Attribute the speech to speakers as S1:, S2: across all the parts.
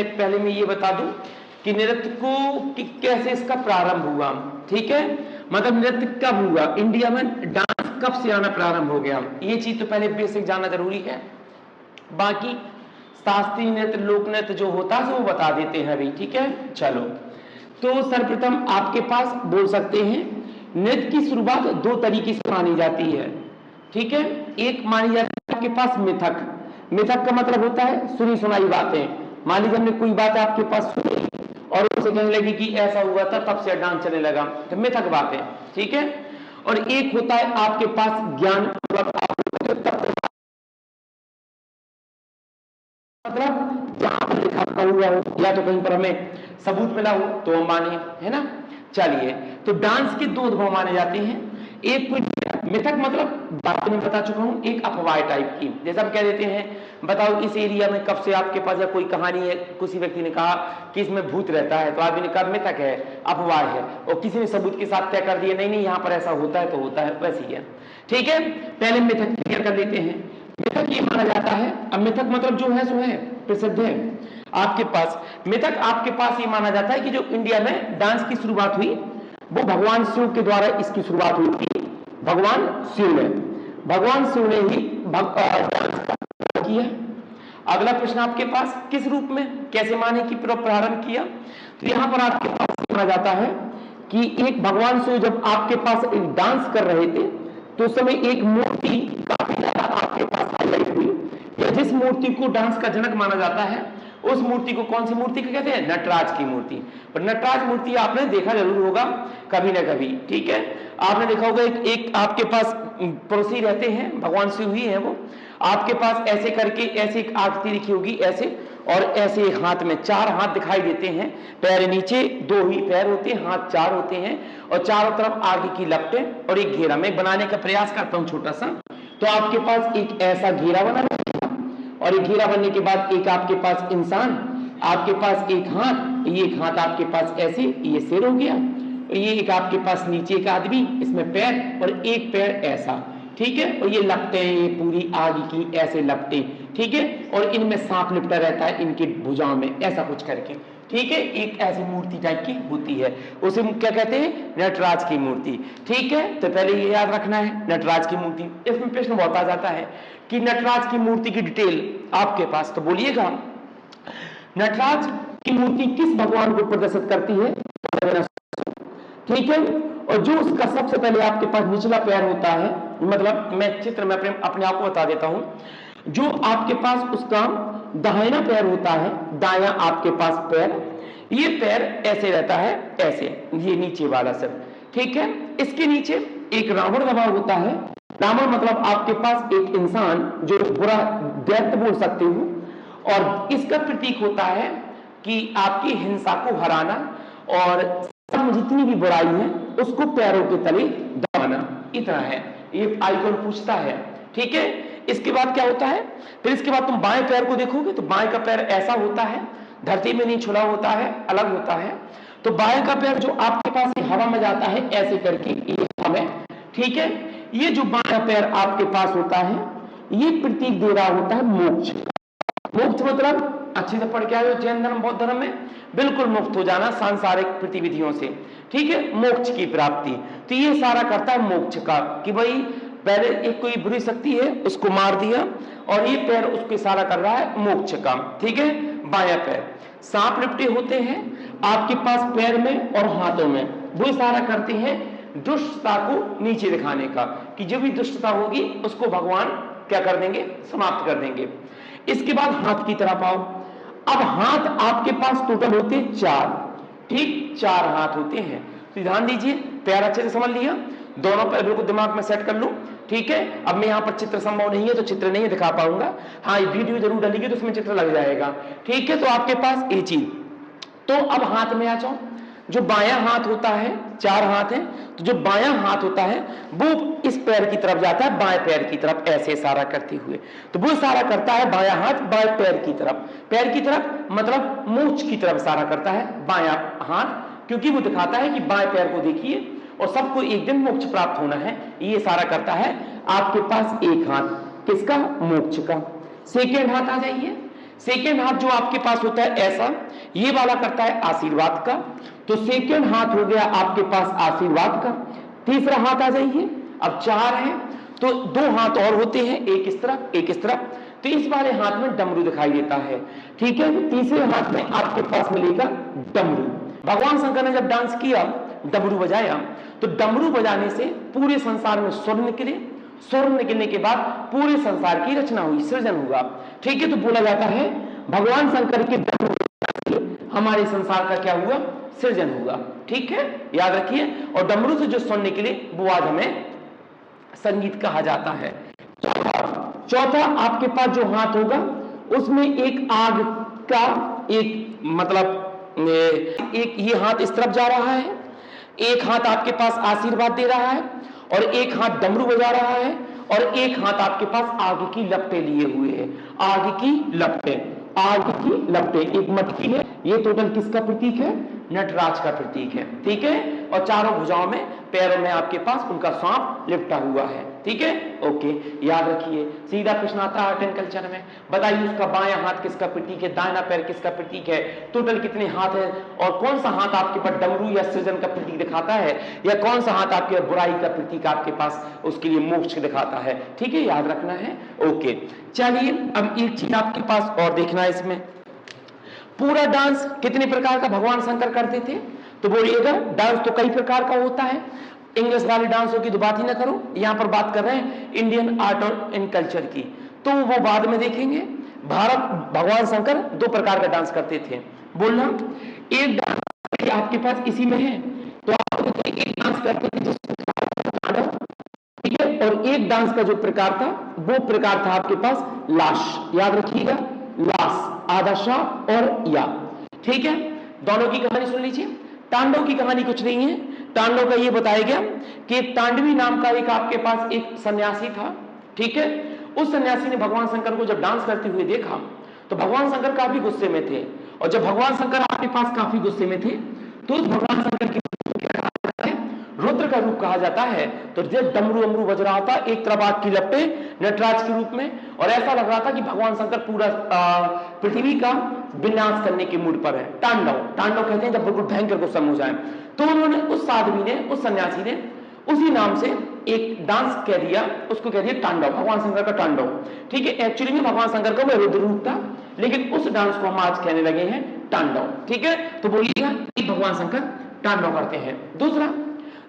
S1: पहले मैं ये बता दूं कि नृत्य को कैसे इसका प्रारंभ हुआ, ठीक है, मतलब नृत्य कब हुआ, इंडिया में डांस कब से आना प्रारंभ हो गया, ये चीज तो पहले बेसिक जानना जरूरी है। बाकी शास्त्रीय नृत्य लोक नृत्य जो होता है वो बता देते हैं अभी, ठीक है। चलो, तो सर्वप्रथम आपके पास बोल सकते हैं नृत्य की शुरुआत दो तरीके से मानी जाती है, ठीक है। एक मानी जाती है आपके पास मिथक। मिथक का मतलब होता है सुनी सुनाई बातें। मान लीजिए हमने कोई बात आपके पास सुनी और उसे कहने लगी कि ऐसा हुआ था तब से डांस चलने लगा, तो मिथक बातें, ठीक है। और एक होता है आपके पास ज्ञान, मतलब जहां पर लिखा हुआ हो या तो कहीं पर हमें सबूत मिला हो तो हम माने, है ना। चलिए, तो डांस के दो भाव माने जाते हैं। एक कोई मिथक मतलब बात मैं बता चुका हूं, एक अफवाह टाइप की, जैसे हम कह देते हैं बताओ इस एरिया में कब से आपके पास या कोई कहानी है, किसी व्यक्ति ने कहा कि इसमें भूत रहता है, तो आदमी ने कहा मिथक है, अफवाह है, और किसी ने सबूत के साथ तय कर दिया नहीं नहीं यहां पर ऐसा होता है तो होता है, वैसे ही है, ठीक है। पहले मिथक क्लियर कर लेते हैं। मिथक ये माना जाता है, अब मिथक मतलब जो है सो है, प्रसिद्ध है आपके पास। मिथक आपके पास ये माना जाता है कि जो इंडिया में डांस की शुरुआत हुई वो भगवान शिव के द्वारा इसकी शुरुआत हुई थी। भगवान शिव ने ही डांस किया। अगला प्रश्न आपके पास, किस रूप में कैसे माने की प्रारंभ किया, तो यहां पर आपके पास माना जाता है कि एक भगवान शिव जब आपके पास एक डांस कर रहे थे तो उस समय एक मूर्ति काफी ज्यादा आपके पास हाईलाइट हुई, या जिस मूर्ति को डांस का जनक माना जाता है उस मूर्ति को कौन सी मूर्ति को कहते हैं, नटराज की मूर्ति। पर नटराज मूर्ति आपने देखा जरूर होगा कभी ना कभी, ठीक है। आपने देखा होगा एक आपके पास पड़ोसी रहते हैं, भगवान शिव ही है वो, आपके पास ऐसे करके ऐसे एक आकृति लिखी होगी ऐसे, और ऐसे एक हाथ में चार हाथ दिखाई देते हैं, पैर नीचे दो ही पैर होते हैं, हाथ चार होते हैं, और चारों तरफ आगे की लपटें और एक घेरा। मैं बनाने का प्रयास करता हूं छोटा सा, तो आपके पास एक ऐसा घेरा बना और एक घेरा बनने के बाद एक आपके पास इंसान, आपके पास एक हाथ, ये एक हाथ आपके पास ऐसे, ये सिर हो गया, ये एक आपके पास नीचे एक आदमी, इसमें पैर और एक पैर ऐसा, ठीक है। और ये लपटें, ये पूरी आगे की ऐसे लपटें, ठीक है, और इनमें सांप लिपटा रहता है इनकी भुजाओं में, ऐसा कुछ करके, ठीक है। एक ऐसी मूर्ति टाइप की होती है, उसे क्या कहते हैं, नटराज की मूर्ति, ठीक है। तो पहले ये याद रखना है नटराज की मूर्ति। इसमें प्रश्न बहुत आ जाता है कि नटराज की मूर्ति की डिटेल आपके पास, तो बोलिएगा नटराज की मूर्ति किस भगवान को प्रदर्शित करती है, ठीक है। और जो उसका सबसे पहले आपके पास निचला पैर होता है, मतलब मैं चित्र में अपने आप को बता देता हूं, जो आपके पास उसका दाहिना पैर होता है, दाया आपके पास पैर, ये पैर ऐसे रहता है, ऐसे, ये नीचे वाला सिर, ठीक है। इसके नीचे एक रावण दबा होता है। रावण मतलब आपके पास एक इंसान जो बुरा दैत्य बोल सकते हो, और इसका प्रतीक होता है कि आपकी हिंसा को हराना और जितनी भी बुराई है उसको पैरों के तले दबाना, इतना है ये आइकॉन पूछता है, ठीक है। इसके बाद क्या होता है, फिर इसके बाद तुम बाएं पैर को देखोगे तो बाएं का पैर ऐसा होता है, धरती में नहीं छुला होता है, अलग होता है। तो बाएं का पैर जो आपके पास हवा में जाता है ऐसे करके, ये हवा में, ठीक है। ये जो बाएं पैर आपके पास होता है ये प्रतीक दे रहा होता है मोक्ष। मोक्ष मतलब अच्छे से पढ़ के आए हो जैन धर्म बौद्ध धर्म में, बिल्कुल मुक्त हो जाना सांसारिक गतिविधियों से, ठीक है, मोक्ष की प्राप्ति। तो ये सारा करता है मोक्ष का, कि भाई पहले एक कोई बुरी शक्ति है उसको मार दिया और ये पैर उसको इशारा कर रहा है मोक्ष का, ठीक है। बायां पैर सांप लिपटे होते हैं आपके पास पैर में और हाथों में, वो इशारा करते हैं दुष्टता को नीचे दिखाने का, कि जो भी दुष्टता होगी उसको भगवान क्या कर देंगे, समाप्त कर देंगे। इसके बाद हाथ की तरफ आओ। अब हाथ आपके पास टोटल होते हैं चार, ठीक, चार हाथ होते हैं। तो ध्यान दीजिए, पैर अच्छे से समझ लिया, दोनों पैर बिल्कुल दिमाग में सेट कर लो, ठीक है। अब मैं यहां पर चित्र संभव नहीं है तो चित्र नहीं दिखा पाऊंगा, हाँ ये वीडियो जरूर डलेगी तो उसमें चित्र लग जाएगा, ठीक है। तो आपके पास ये चीज, तो अब हाथ में आ जाओ। जो बायां हाथ होता है, चार हाथ हैं, तो जो बायां हाथ होता है वो इस पैर की तरफ जाता है, बाएं पैर की तरफ ऐसे इशारा करते हुए, तो वो इशारा करता है बायां हाथ बाएं पैर की तरफ, पैर की तरफ मतलब मोक्ष की तरफ इशारा करता है बायां हाथ, क्योंकि वो दिखाता है कि बाएं पैर को देखिए और सबको एक दिन मोक्ष प्राप्त होना है, ये इशारा करता है। आपके पास एक हाथ किसका, मोक्ष का। सेकेंड हाथ आ जाइए, सेकेंड हाथ जो आपके पास होता है ऐसा, ये वाला करता है आशीर्वाद का। तो सेकेंड हाथ हो गया आपके पास आशीर्वाद का। तीसरा हाथ आ जाइए, अब 4 है तो 2 हाथ और होते हैं, एक इस तरफ एक इस तरफ। तो इस वाले हाथ में डमरू दिखाई देता है, ठीक है। तीसरे हाथ में आपके पास मिलेगा डमरू। भगवान शंकर ने जब डांस किया, डमरू बजाया, तो डमरू बजाने से पूरे संसार में स्वर निकले। स्वर निकलने के बाद पूरे संसार की रचना हुई, सृजन हुआ, ठीक है। तो बोला जाता है भगवान शंकर के डमरू हमारे संसार का क्या हुआ, सृजन हुआ, ठीक है, याद रखिए। और डमरू से जो स्वर निकले वो आज हमें संगीत कहा जाता है। चौथा आपके पास जो हाथ होगा उसमें एक आग का एक मतलब एक ये हाथ इस तरफ जा रहा है, एक हाथ आपके पास आशीर्वाद दे रहा है, और एक हाथ डमरू बजा रहा है, और एक हाथ आपके पास आग की लपटें लिए हुए है। आग की लपटें, आग की लपटें, एक मटकी है, ये टोटल किसका प्रतीक है, नटराज का प्रतीक है, ठीक है। और चारों भुजाओं में, पैरों में आपके पास उनका सांप लिपटा हुआ है, ठीक है, ओके, याद रखिए। सीधा प्रश्न आता है आर्ट एंड कल्चर में, बताइए उसका बायां हाथ किसका प्रतीक है, दाहिना पैर किसका प्रतीक है, टोटल कितने हाथ है, और कौन सा हाथ आपके पास डमरू या सृजन का प्रतीक दिखाता है, या कौन सा हाथ आपके बुराई का प्रतीक आपके पास उसके लिए मोक्ष दिखाता है, ठीक है, याद रखना है, ओके। चलिए अब एक चीज आपके पास और देखना है, इसमें पूरा डांस कितने प्रकार का भगवान शंकर करते थे, तो बोलिएगा डांस तो कई प्रकार का होता है। इंग्लिश वाले डांसों की तो बात ही ना करो, यहां पर बात कर रहे हैं इंडियन आर्ट और इन कल्चर की, तो वो बाद में देखेंगे। भगवान शंकर 2 प्रकार का डांस करते थे, बोलना। एक डांस आपके पास इसी में है, तो आप एक डांस करते थे जिसको, ठीक है, और एक डांस का जो प्रकार था वो प्रकार था आपके पास लाश, याद रखिएगा, लाश, आधा शाह और या, ठीक है। दोनों की कहानी सुन लीजिए। तांडव की कहानी कुछ नहीं है, तांडव का ये बताया गया कि तांडवी नाम का एक आपके पास एक सन्यासी था, ठीक है। उस सन्यासी ने भगवान शंकर को जब डांस करते हुए देखा तो भगवान शंकर काफी गुस्से में थे, और जब भगवान शंकर आपके पास काफी गुस्से में थे तो उस भगवान शंकर की रुद्र का रूप कहा जाता है। तो जब डमरू अमरू बज रहा था, एक तरफ आग की लपटें नटराज के रूप में, और ऐसा लग रहा था कि भगवान शंकर पूरा पृथ्वी का विनाश करने के मूड पर है। तांडव, तांडव कहते हैं जब बिल्कुल भयंकर गुस्सा हो जाए। तो उन्होंने, उस साध्वी ने, उस सन्यासी ने उसी नाम से एक डांस कह दिया, उसको कह दिया तांडव, भगवान शंकर का तांडव, ठीक है। एक्चुअली में भगवान शंकर का वह रुद्र रूप था, लेकिन उस डांस को हम आज कहने लगे हैं तांडव, ठीक है। तो बोलिएगा भगवान शंकर तांडव करते हैं।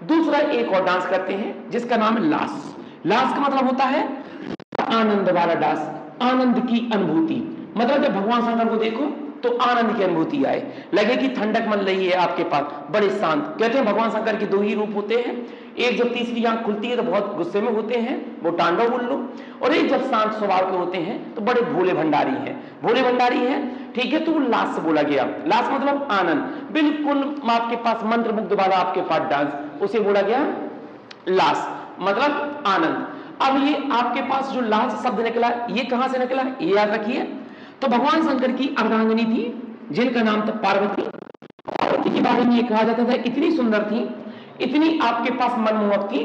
S1: दूसरा एक और डांस करते हैं जिसका नाम है लास। लास का मतलब होता है आनंद वाला डांस, आनंद की अनुभूति, मतलब जब भगवान शंकर को देखो तो आनंद की अनुभूति आए, लगे कि ठंडक मन रही है आपके पास, बड़े शांत। कहते हैं भगवान शंकर के 2 ही रूप होते हैं, एक जब तीसरी आंख खुलती है तो बहुत गुस्से में होते हैं, वो तांडव बोल लो, और एक जब शांत स्वभाव के होते हैं तो बड़े भोले भंडारी हैं, भोले भंडारी हैं, ठीक है। तो वो लास से बोला गया, लास मतलब आनंद, बिल्कुल आपके पास मंत्र मुग्ध वाला आपके पास डांस, उसे बोला गया लास, मतलब आनंद। अब ये आपके पास जो लास शब्द निकला, ये कहां से निकला, ये याद रखिए। तो भगवान शंकर की अर्धांगिनी थी जिनका नाम था पार्वती। पार्वती के बारे में ये कहा जाता था इतनी सुंदर थी, इतनी आपके पास मनमोहक थी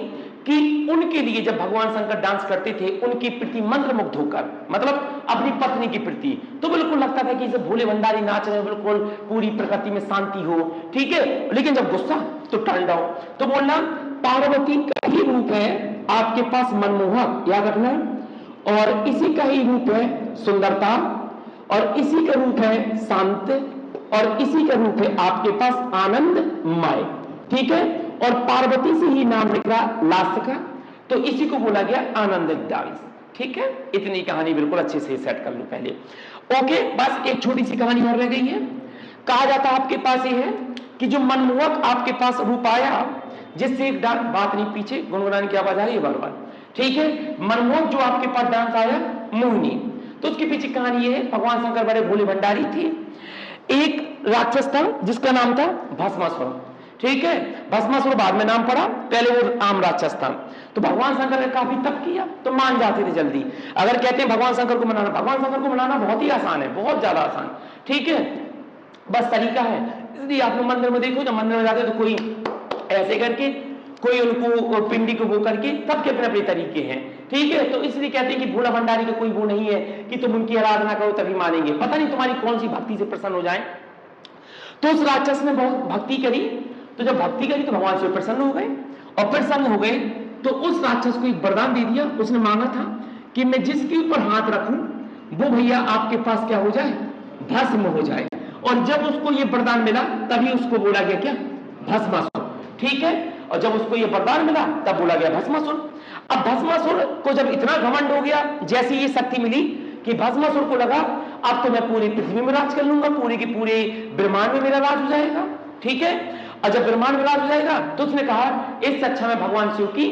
S1: कि उनके लिए जब भगवान शंकर डांस करते थे उनकी प्रति मंत्रमुग्ध होकर, मतलब अपनी पत्नी की प्रति, तो बिल्कुल लगता था कि जब भोले भंडारी नाच रहे, बिल्कुल पूरी प्रकृति में शांति हो, ठीक है। लेकिन जब गुस्सा तो तांडव। तो बोलना पार्वती का ही रूप है आपके पास मनमोहक, याद रखना, और इसी का ही रूप है सुंदरता, और इसी का रूप है शांत, और इसी का रूप है आपके पास आनंदमय, ठीक है। और पार्वती से ही नाम निकला लास का, तो इसी को बोला गया आनंददायी, ठीक है। इतनी कहानी बिल्कुल अच्छे से सेट कर लो पहले, ओके। बस एक छोटी सी कहानी और रह गई है। कहा जाता आपके पास ये है कि जो मनमोहक आपके पास रूप आया, जिससे एक बात नहीं, पीछे गुनगुनाने की आवाज आ रही है बार बार, ठीक है। मनमोहक जो आपके पास डांस आया मोहिनी, तो उसके पीछे कहानी ये है, भगवान शंकर बड़े भोले भंडारी थे। एक राक्षस था जिसका नाम था भस्मासुर, ठीक है। भस्मासुर बाद में नाम पड़ा, पहले वो आम राक्षस था। तो भगवान शंकर ने काफी तप किया तो मान जाते थे जल्दी। अगर कहते हैं भगवान शंकर को मनाना, भगवान शंकर को मनाना बहुत ही आसान है, बहुत ज्यादा आसान, ठीक है। बस तरीका है, इसलिए आप लोग मंदिर में देखो, जब मंदिर में जाते तो कोई ऐसे करके, कोई उनको पिंडी को वो करके, सबके अपने अपने तरीके हैं, ठीक है, तो इसलिए कहते हैं कि भोला भंडारी का कोई वो नहीं है कि तुम उनकी आराधना करो तभी मानेंगे, पता नहीं तुम्हारी कौन सी भक्ति से प्रसन्न हो जाए। तो उस राक्षस ने बहुत भक्ति करी, तो जब भक्ति करी तो भगवान शिव प्रसन्न हो गए, और प्रसन्न हो गए तो उस राक्षस को एक वरदान दे दिया। उसने मांगा था कि मैं जिसके ऊपर हाथ रखूं वो भैया आपके पास क्या हो जाए, भस्म हो जाए। और जब उसको ये वरदान मिला तभी उसको बोला गया क्या, भस्मासुर। ठीक है, और जब उसको ये वरदान मिला तब बोला गया भस्मासुर। अब भस्मासुर को जब इतना घमंड हो गया, जैसी ये शक्ति मिली कि भस्मासुर को लगा अब तो मैं पूरी पृथ्वी में राज कर लूंगा, पूरे के पूरे ब्रह्मांड में मेरा राज हो जाएगा। ठीक है, और जब ब्रह्मांड में राज हो जाएगा तो उसने कहा इससे अच्छा मैं भगवान शिव की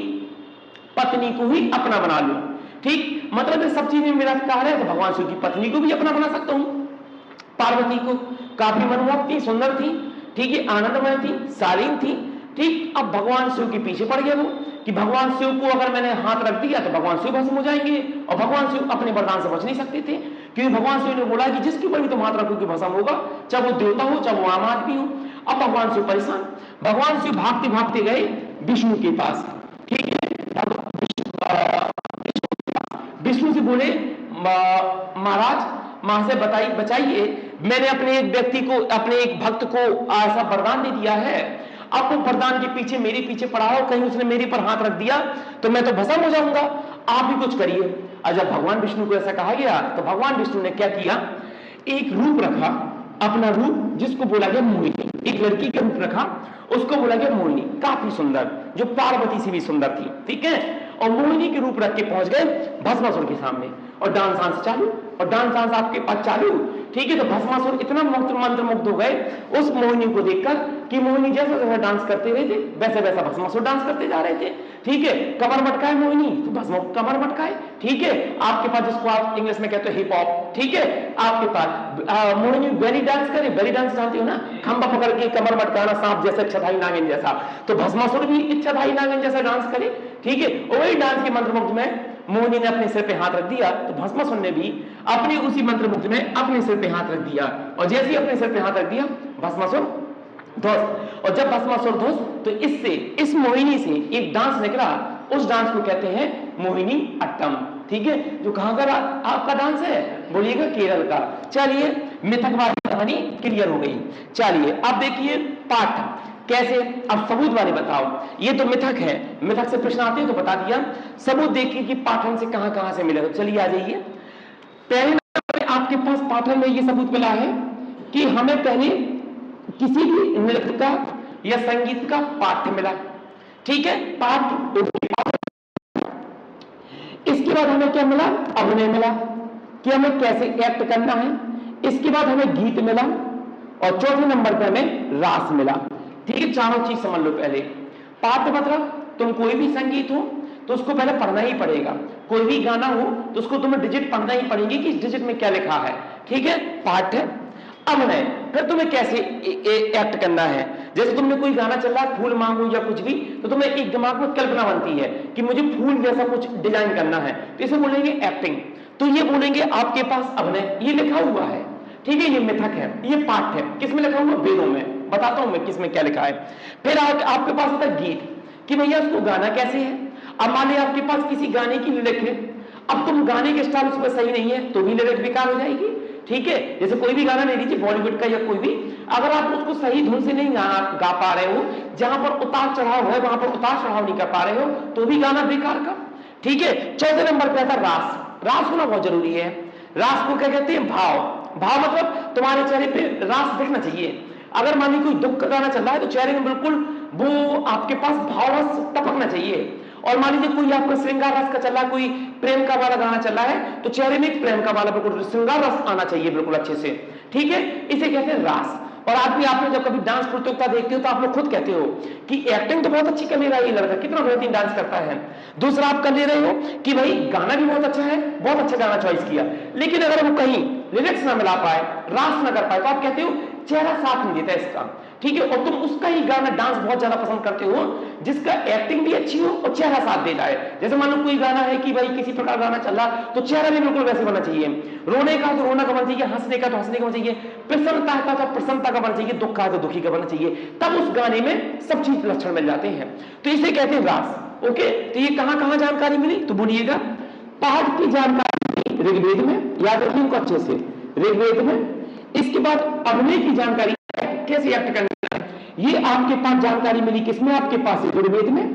S1: पत्नी को ही अपना बना लूं। ठीक, मतलब सब चीज में मेरा कार्य है, तो भगवान शिव की पत्नी को भी अपना बना सकता हूं। पार्वती को काफी मनमोहक थी, सुंदर थी, ठीक है, आनंदमय थी, शालीन थी। ठीक, अब भगवान शिव के पीछे पड़ गया वो कि भगवान शिव को अगर मैंने हाथ रख दिया तो भगवान शिव भस्म हो जाएंगे, और भगवान शिव अपने वरदान से बच नहीं सकते थे, क्योंकि भगवान शिव ने बोला कि जिसके ऊपर भी तुम हाथ रखोगे भस्म होगा, चाहे वो देवता हो चाहे वो आम आदमी हो। अब भगवान शिव परेशान, भगवान शिव भागते भागते गए विष्णु के पास। ठीक है, विष्णु से बोले महाराज मां से बचाइए, मैंने अपने एक व्यक्ति को, अपने एक भक्त को ऐसा वरदान दे दिया है, अब वो वरदान के पीछे मेरे पीछे पड़ा हो, कहीं उसने मेरे पर हाथ रख दिया तो मैं तो भस्म हो जाऊंगा, आप भी कुछ करिए। और जब भगवान विष्णु को ऐसा कहा गया तो भगवान विष्णु ने क्या किया, एक रूप रखा, अपना रूप जिसको बोला गया मोहिनी, एक लड़की का रूप रखा, उसको बोला गया मोहिनी, काफी सुंदर, जो पार्वती से भी सुंदर थी। ठीक है, और मोहिनी के रूप रख के पहुंच गए भस्मासुर के सामने, और डांस आंस चालू, और डांस आंस आपके पास चालू। ठीक है, तो भस्मासुर इतना मंत्रमुग्ध हो गए उस मोहिनी को देखकर कि मोहिनी जैसा जैसा डांस करते रहे थे वैसे वैसा भस्मासुर डांस करते जा रहे थे। ठीक है, कमर मटकाए मोहिनी तो भस्म कमर मटकाए। ठीक है, आपके पास जिसको आप इंग्लिश में कहते हो हिप हॉप, ठीक है, आपके पास मोहिनी बेली डांस करे, बेली डांस जानते हो ना, खंबा पकड़ के कमर मटकाना, सांप जैसे इच्छाधारी नागिन जैसा, तो भस्मासुर भी इच्छाधारी नागिन जैसा डांस करे। ठीक है, वही डांस के मंत्रमुग्ध में मोहिनी ने अपने सिर पे हाथ रख दिया, तो भस्मासुर ने भी अपने उसी मंत्रमुग्ध में अपने सिर पे हाथ रख दिया, और जैसे ही अपने सिर पे हाथ रख दिया भस्मासुर ध्वस्त। और जब भस्मासुर ध्वस्त तो इससे, इस मोहिनी से एक डांस निकला, उस डांस को कहते हैं मोहिनी अट्टम। ठीक है, जो कहां का आपका डांस है, बोलिएगा केरल का। चलिए, मिथकवादी कहानी क्लियर हो गई। चलिए अब देखिए पाठ कैसे, अब सबूत वाले बताओ। ये तो मिथक है, मिथक से प्रश्न आते हैं तो बता दिया, सबूत देखिए कि पाठन से कहां कहां से मिलेगा। चलिए आ जाइए, पहले नंबर पे आपके पास पाठन में ये सबूत मिला है कि हमें पहले किसी भी नृत्य का या संगीत का पाठ्य मिला। ठीक है, पाठ। इसके बाद हमें क्या मिला, अभिनय मिला कि हमें कैसे एक्ट करना है। इसके बाद हमें गीत मिला, और चौथे नंबर पे हमें रास मिला। ठीक है, चारों चीज समझ लो। पहले पाठ मतलब तुम कोई भी संगीत हो तो उसको पहले पढ़ना ही पड़ेगा, कोई भी गाना हो तो उसको तुम्हें डिजिट पढ़ना ही पड़ेगी कि इस डिजिट में क्या लिखा है। ठीक है, पाठ है। अभिनय, फिर तुम्हें कैसे एक्ट करना है, जैसे तुमने कोई गाना चल रहा है, फूल मांगो या कुछ भी, तो तुम्हें एक दिमाग में कल्पना बनती है कि मुझे फूल जैसा कुछ डिजाइन करना है, तो इसे बोलेंगे एक्टिंग। तो ये बोलेंगे आपके पास अभिनय, ये लिखा हुआ है। ठीक है, ये मिथक है, ये पाठ है। किसमें लिखा हुआ, वेदों में। बताता हूं मैं किसमें क्या लिखा है। फिर आपके पास होता है गीत, कि भैया उसको गाना कैसे है। अब मान लिया आपके पास किसी गाने की लिरिक है, अब तुम गाने के स्टाइल उसमें सही नहीं है तो भी लिरिक बेकार हो जाएगी। ठीक है, जैसे कोई भी गाना ले लीजिए बॉलीवुड का या कोई भी, अगर आप उसको सही धुन से नहीं गा पा रहे हो, जहां पर उतार चढ़ाव है वहां पर उतार चढ़ाव नहीं कर पा रहे हो, तो भी गाना बेकार का। ठीक है, चौथे नंबर पे आता है रास। रास होना बहुत जरूरी है। रास को क्या कहते हैं, भाव। भाव मतलब तुम्हारे चेहरे पे रास दिखना चाहिए। अगर मान ली कोई दुख का गाना चल रहा है तो चेहरे में बिल्कुल वो आपके पास भाव रस टपकना चाहिए। और मान लीजिए कोई आपका श्रृंगार रस का चल रहा है, कोई प्रेम का वाला गाना चल रहा है, तो चेहरे में प्रेम का वाला बिल्कुल श्रृंगार रस आना चाहिए बिल्कुल अच्छे से। ठीक है, इसे कहते हैं रास। और आदमी, आपने जब कभी डांस प्रतियोगिता देखते हो तो आप लोग खुद कहते हो कि एक्टिंग तो बहुत अच्छी कर ले रहा है ये लड़का, कितना बेहतरीन डांस करता है। दूसरा आप कर ले रहे हो कि भाई गाना भी बहुत अच्छा है, बहुत अच्छा गाना चॉइस किया, लेकिन अगर वो कहीं लिरिक्स ना मिला पाए, रास ना कर पाए, तो आप कहते हो चेहरा साथ नहीं देता इसका। ठीक है, और तुम उसका ही गाना डांस बहुत ज्यादा पसंद करते हो जिसका एक्टिंग भी अच्छी हो और चेहरा साथ देता है। जैसे मान लो कोई गाना है कि भाई किसी प्रकार गाना चल रहा तो चेहरा भी बिल्कुल वैसे होना चाहिए, रोने का तो रोना का बनना चाहिए, हंसने का तो हंसने का बनना चाहिए, प्रसन्नता का तो प्रसन्नता का बनना चाहिए, दुख का तो दुखी का बनना चाहिए, तब उस गाने में सब चीज लक्षण मिल जाते हैं। तो इसे कहते हैं रास। ओके, तो ये कहां कहां जानकारी मिली तो बोलिएगा, पाठ की जानकारी ऋग्वेद में, याद रखिए इनको अच्छे से, ऋग्वेद में। इसके बाद अभिनय की जानकारी कैसे एक्ट करना है, ये आपके पास जानकारी मिली किसमें, आपके पास ऋग्वेद में।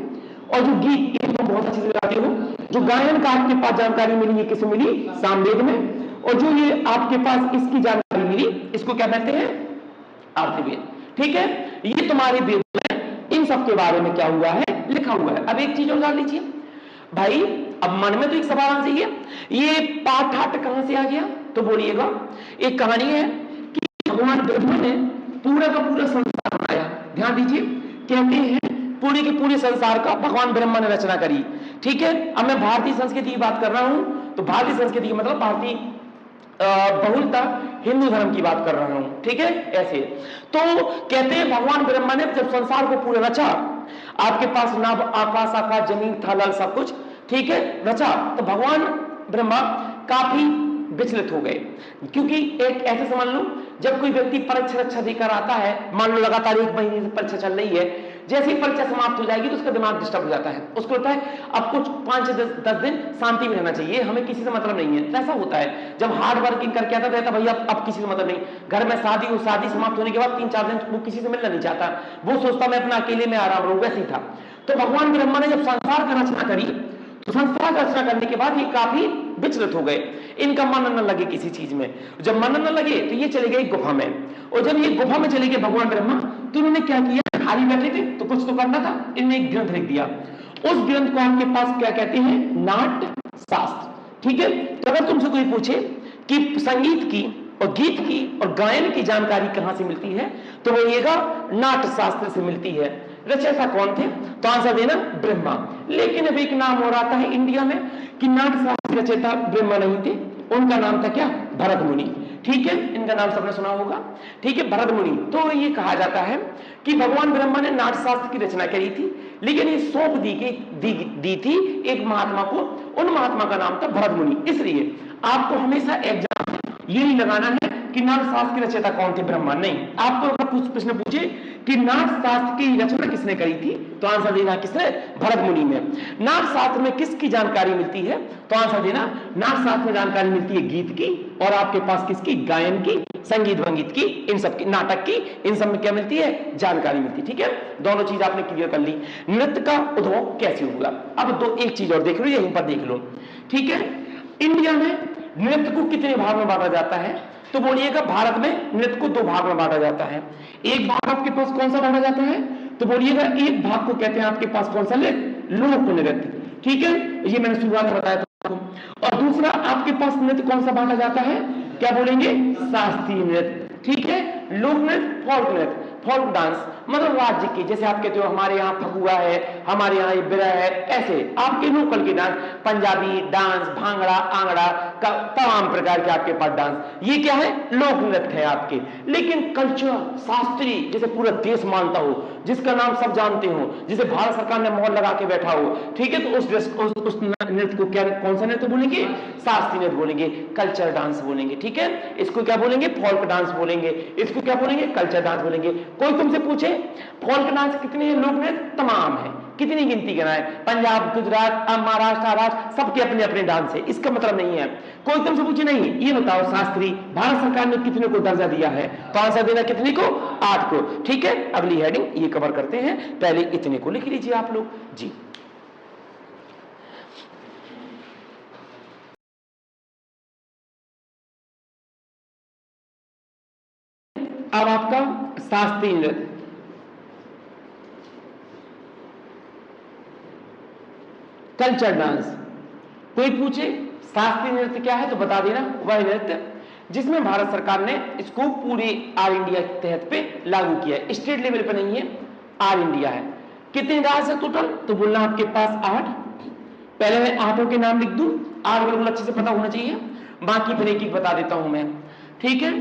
S1: और जो गीत, ये तुम बहुत अच्छे से जानते हो, जो गायन का आपके पास जानकारी मिली, ये किसमें मिली, सामवेद में। और जो ये आपके पास इसकी जानकारी मिली, इसको क्या कहते हैं, अर्थवेद। ठीक है, ये तुम्हारे वेद में इन सब के बारे में क्या हुआ है, लिखा हुआ है। अब एक चीज और जान लीजिए भाई, अब मन में तो एक सवाल आना चाहिए, ये पाठाट कहां से आ गया, तो बोलिएगा एक कहानी है कि भगवान ब्रह्मा ने पूरा का पूरा संसार बनाया। ध्यान दीजिए, कहते हैं पूरे के पूरे संसार का भगवान ब्रह्मा ने रचना करी। ठीक है, अब मैं भारतीय संस्कृति की बात कर रहा हूं, तो भारतीय संस्कृति मतलब भारतीय बहुलता हिंदू धर्म की बात कर रहा हूं। ठीक है, ऐसे तो कहते हैं भगवान ब्रह्मा ने जब संसार को पूरा रचा, आपके पास नाभ, आकाश, आकाश, जमीन, थल, सब कुछ ठीक है रचा, तो भगवान ब्रह्मा काफी विचलित हो गए। क्योंकि एक ऐसे समझ लो, जब कोई व्यक्ति परीक्षा देकर आता है, मान लो लगातार 1 महीने से परीक्षा चल रही है, जैसे ही परीक्षा समाप्त हो जाएगी तो उसका दिमाग डिस्टर्ब हो जाता है, उसको लगता है अब कुछ 5 से 10 दिन शांति में रहना चाहिए, हमें किसी से मतलब नहीं है। ऐसा होता है जब हार्ड वर्किंग करके आता रहता भैया अब किसी से मतलब नहीं, घर में शादी हो, शादी समाप्त होने के बाद 3-4 दिन वो किसी से मिलना नहीं चाहता, वो सोचता मैं अपना अकेले में आराम रहूं, वैसे ही था। तो भगवान ब्रह्मा ने जब संसार का रचना करी, तो संसार का रचना करने के बाद ये काफी विचलित हो गए, इनका मन न लगे किसी चीज में। जब मन न लगे तो ये चले गए गुफा में, और जब ये गुफा में चले गए भगवान ब्रह्मा, तो उन्होंने क्या किया, खाली बैठे थे तो कुछ तो करना था, इनने एक ग्रंथ लिख दिया। उस ग्रंथ को आपके पास क्या कहते हैं, नाट्य शास्त्र। ठीक है, तो अगर तुमसे कोई पूछे कि संगीत की और गीत की और गायन की जानकारी कहां से मिलती है, तो बोलिएगा नाट्य शास्त्र से मिलती है। रचयिता कौन थे, तो आंसर देना ब्रह्मा। लेकिन अब एक नाम और आता है इंडिया में कि नाट्य शास्त्र रचयिता ब्रह्मा नहीं थे, उनका नाम था क्या, भरत मुनि। ठीक है, इनका नाम सबने सुना होगा। ठीक है, भरत मुनि। तो ये कहा जाता है कि भगवान ब्रह्मा ने नाट्य शास्त्र की रचना करी थी, लेकिन ये सौंप दी थी एक महात्मा को, उन महात्मा का नाम था भरत मुनि। इसलिए आपको हमेशा एग्जाम ये नहीं लगाना है कि नाट्य शास्त्र की रचयिता कौन थे, ब्रह्मा नहीं। आपको अगर प्रश्न पूछे कि नाट्य शास्त्र की रचना किसने करी थी, तो आंसर देना किसने, भरत मुनि ने। नाट्य शास्त्र में किसकी जानकारी मिलती है, तो आंसर देना नाट्य शास्त्र में जानकारी मिलती है गीत की, और आपके पास किसकी, गायन की, संगीत वंगीत की, इन सब की, नाटक की, इन सब में क्या मिलती है, जानकारी मिलती है। ठीक है, दोनों चीज आपने क्लियर कर ली। नृत्य का उद्भव कैसे हुआ, अब एक चीज और देख लो, यहीं पर देख लो। ठीक है, इंडिया में नृत्य को कितने भाग में बांटा जाता है, तो बोलिएगा भारत में नृत्य को 2 भाग में बांटा जाता है। एक भाग आपके पास कौन सा बांटा जाता है, तो बोलिएगा एक भाग को कहते हैं आपके पास कौन सा नृत्य, लोक नृत्य। ठीक है, ये मैंने शुरुआत में बताया था आपको। और दूसरा आपके पास नृत्य कौन सा बांटा जाता है, क्या बोलेंगे, शास्त्रीय नृत्य। ठीक है, लोक नृत्य, फोल्क नृत्य, फोल्क डांस मतलब राज्य की, जैसे आप कहते हो हमारे यहाँ फगुआ है, हमारे यहाँ बिरह है, ऐसे आपके लोकल के डांस, पंजाबी डांस, भांगड़ा, आंगड़ा का तमाम प्रकार के आपके पास डांस, ये क्या है, लोक नृत्य है आपके। लेकिन कल्चर, शास्त्रीय, जैसे पूरा देश मानता हो, जिसका नाम सब जानते हो, जिसे भारत सरकार ने मोहर लगा के बैठा हो, ठीक है, तो उस नृत्य को क्या, कौन सा नृत्य बोलेंगे, शास्त्रीय नृत्य बोलेंगे, कल्चर डांस बोलेंगे। ठीक है, इसको क्या बोलेंगे, फोल्क डांस बोलेंगे, इसको क्या बोलेंगे, कल्चर डांस बोलेंगे। कोई तुमसे पूछे फोल्क डांस कितने हैं, लोक नृत्य तमाम है, कितनी गिनती करना है, पंजाब, गुजरात, महाराष्ट्र, राज्य, सबके अपने अपने डांस है, इसका मतलब नहीं है। कोई तुमसे पूछे नहीं ये बताओ शास्त्रीय भारत सरकार ने कितने को दर्जा दिया है, तो आंसर देना कितने को, 8 को। ठीक है, अगली हेडिंग ये कवर करते हैं, पहले इतने को लिख लीजिए आप लोग जी। अब आपका शास्त्रीय नृत्य, कल्चर डांस। कोई पूछे शास्त्रीय नृत्य क्या है, तो बता देना वह नृत्य जिसमें भारत सरकार ने इसको पूरे ऑल इंडिया के तहत पे लागू किया है, स्टेट लेवल पे नहीं है, ऑल इंडिया है। कितने राज्य है टोटल, तो बोलना आपके पास 8। पहले मैं 8 के नाम लिख दूं, 8 बिल्कुल अच्छे से पता होना चाहिए, बाकी फिर एक एक बता देता हूं मैं। ठीक है,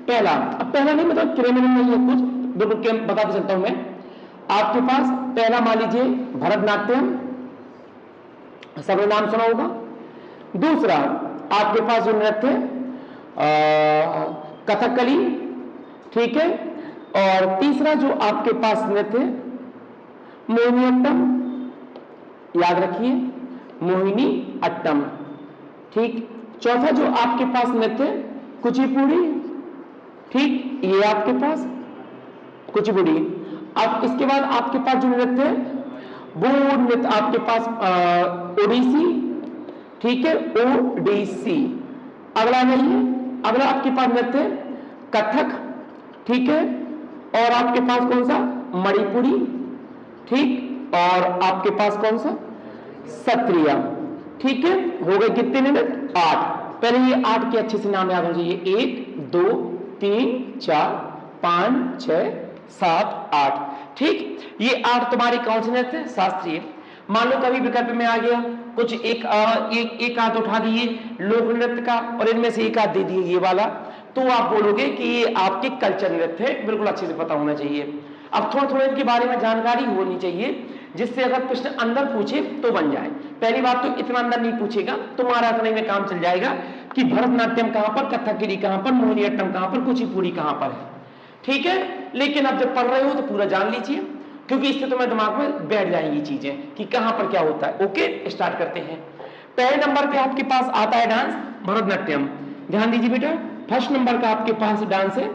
S1: पहला, अब पहला नहीं मतलब क्रिमिनल नहीं है कुछ, बिल्कुल बताते चलता हूं मैं। आपके पास पहला मान लीजिए भरतनाट्यम, सबने नाम सुना होगा। दूसरा आपके पास जो नृत्य कथकली, ठीक है, और तीसरा जो आपके पास नृत्य मोहिनीअट्टम, याद रखिए, मोहिनी अट्टम। ठीक, चौथा जो आपके पास नृत्य कुचिपुड़ी, ठीक, ये आपके पास कुचिपुड़ी। अब इसके बाद आपके पास जो नृत्य है वो नृत्य आपके पास ओडिसी, ठीक है, ओडिसी। अगला नहीं है, अगला आपके पास नृत्य है कथक, ठीक है, और आपके पास कौन सा मणिपुरी, ठीक, और आपके पास कौन सा सत्रिया। ठीक है, हो गए कितने मिनट? 8। पहले ये 8 के अच्छे से नाम याद हो जाइए, 1 2 3 4 5 6 7 8। ठीक, ये 8 तुम्हारे कौन से नृत्य है? शास्त्रीय। मान लो कभी विकल्प में आ गया कुछ एक आध उठा दिए लोक नृत्य का और इनमें से एक आध दे दिए ये वाला, तो आप बोलोगे कि ये आपके कल्चर नृत्य है, बिल्कुल अच्छे से पता होना चाहिए। अब थोड़ा थोड़ा इनके बारे में जानकारी होनी चाहिए जिससे अगर प्रश्न अंदर पूछे तो बन जाए। पहली बात तो इतना अंदर नहीं पूछेगा, तुम्हारा इतने में काम चल जाएगा कि भरतनाट्यम कहां पर, कथकली कहां पर, मोहिनीअट्टम कहां पर, कुचिपुड़ी कहां पर है। ठीक है, लेकिन अब जब पढ़ रहे हो तो पूरा जान लीजिए, क्योंकि इससे तुम्हारे दिमाग में बैठ जाएंगी चीजें कि कहां पर क्या होता है। ओके, स्टार्ट करते हैं। पहले नंबर पे आपके पास आता है डांस भरतनाट्यम। ध्यान दीजिए बेटा, फर्स्ट नंबर का आपके पास डांस है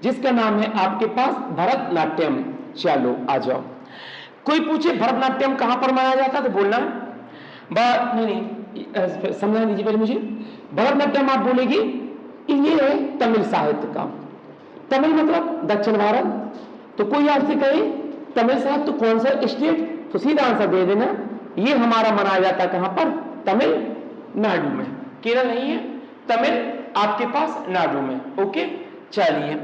S1: जिसका नाम है आपके पास भरतनाट्यम। चलो आ जाओ। कोई पूछे भरतनाट्यम कहां पर मनाया जाता तो बोलना नहीं, समझा दीजिए पहले मुझे। भरतनाट्यम आप बोलेगी ये है तमिल साहित्य का। तमिल मतलब दक्षिण भारत। तो कोई आपसे कहे तमिल साहित्य तो कौन सा स्टेट, तो सीधा आंसर दे देना ये हमारा मनाया जाता है कहां पर, तमिलनाडु में। केरल नहीं है, तमिल आपके पास नाडु में। ओके, चलिए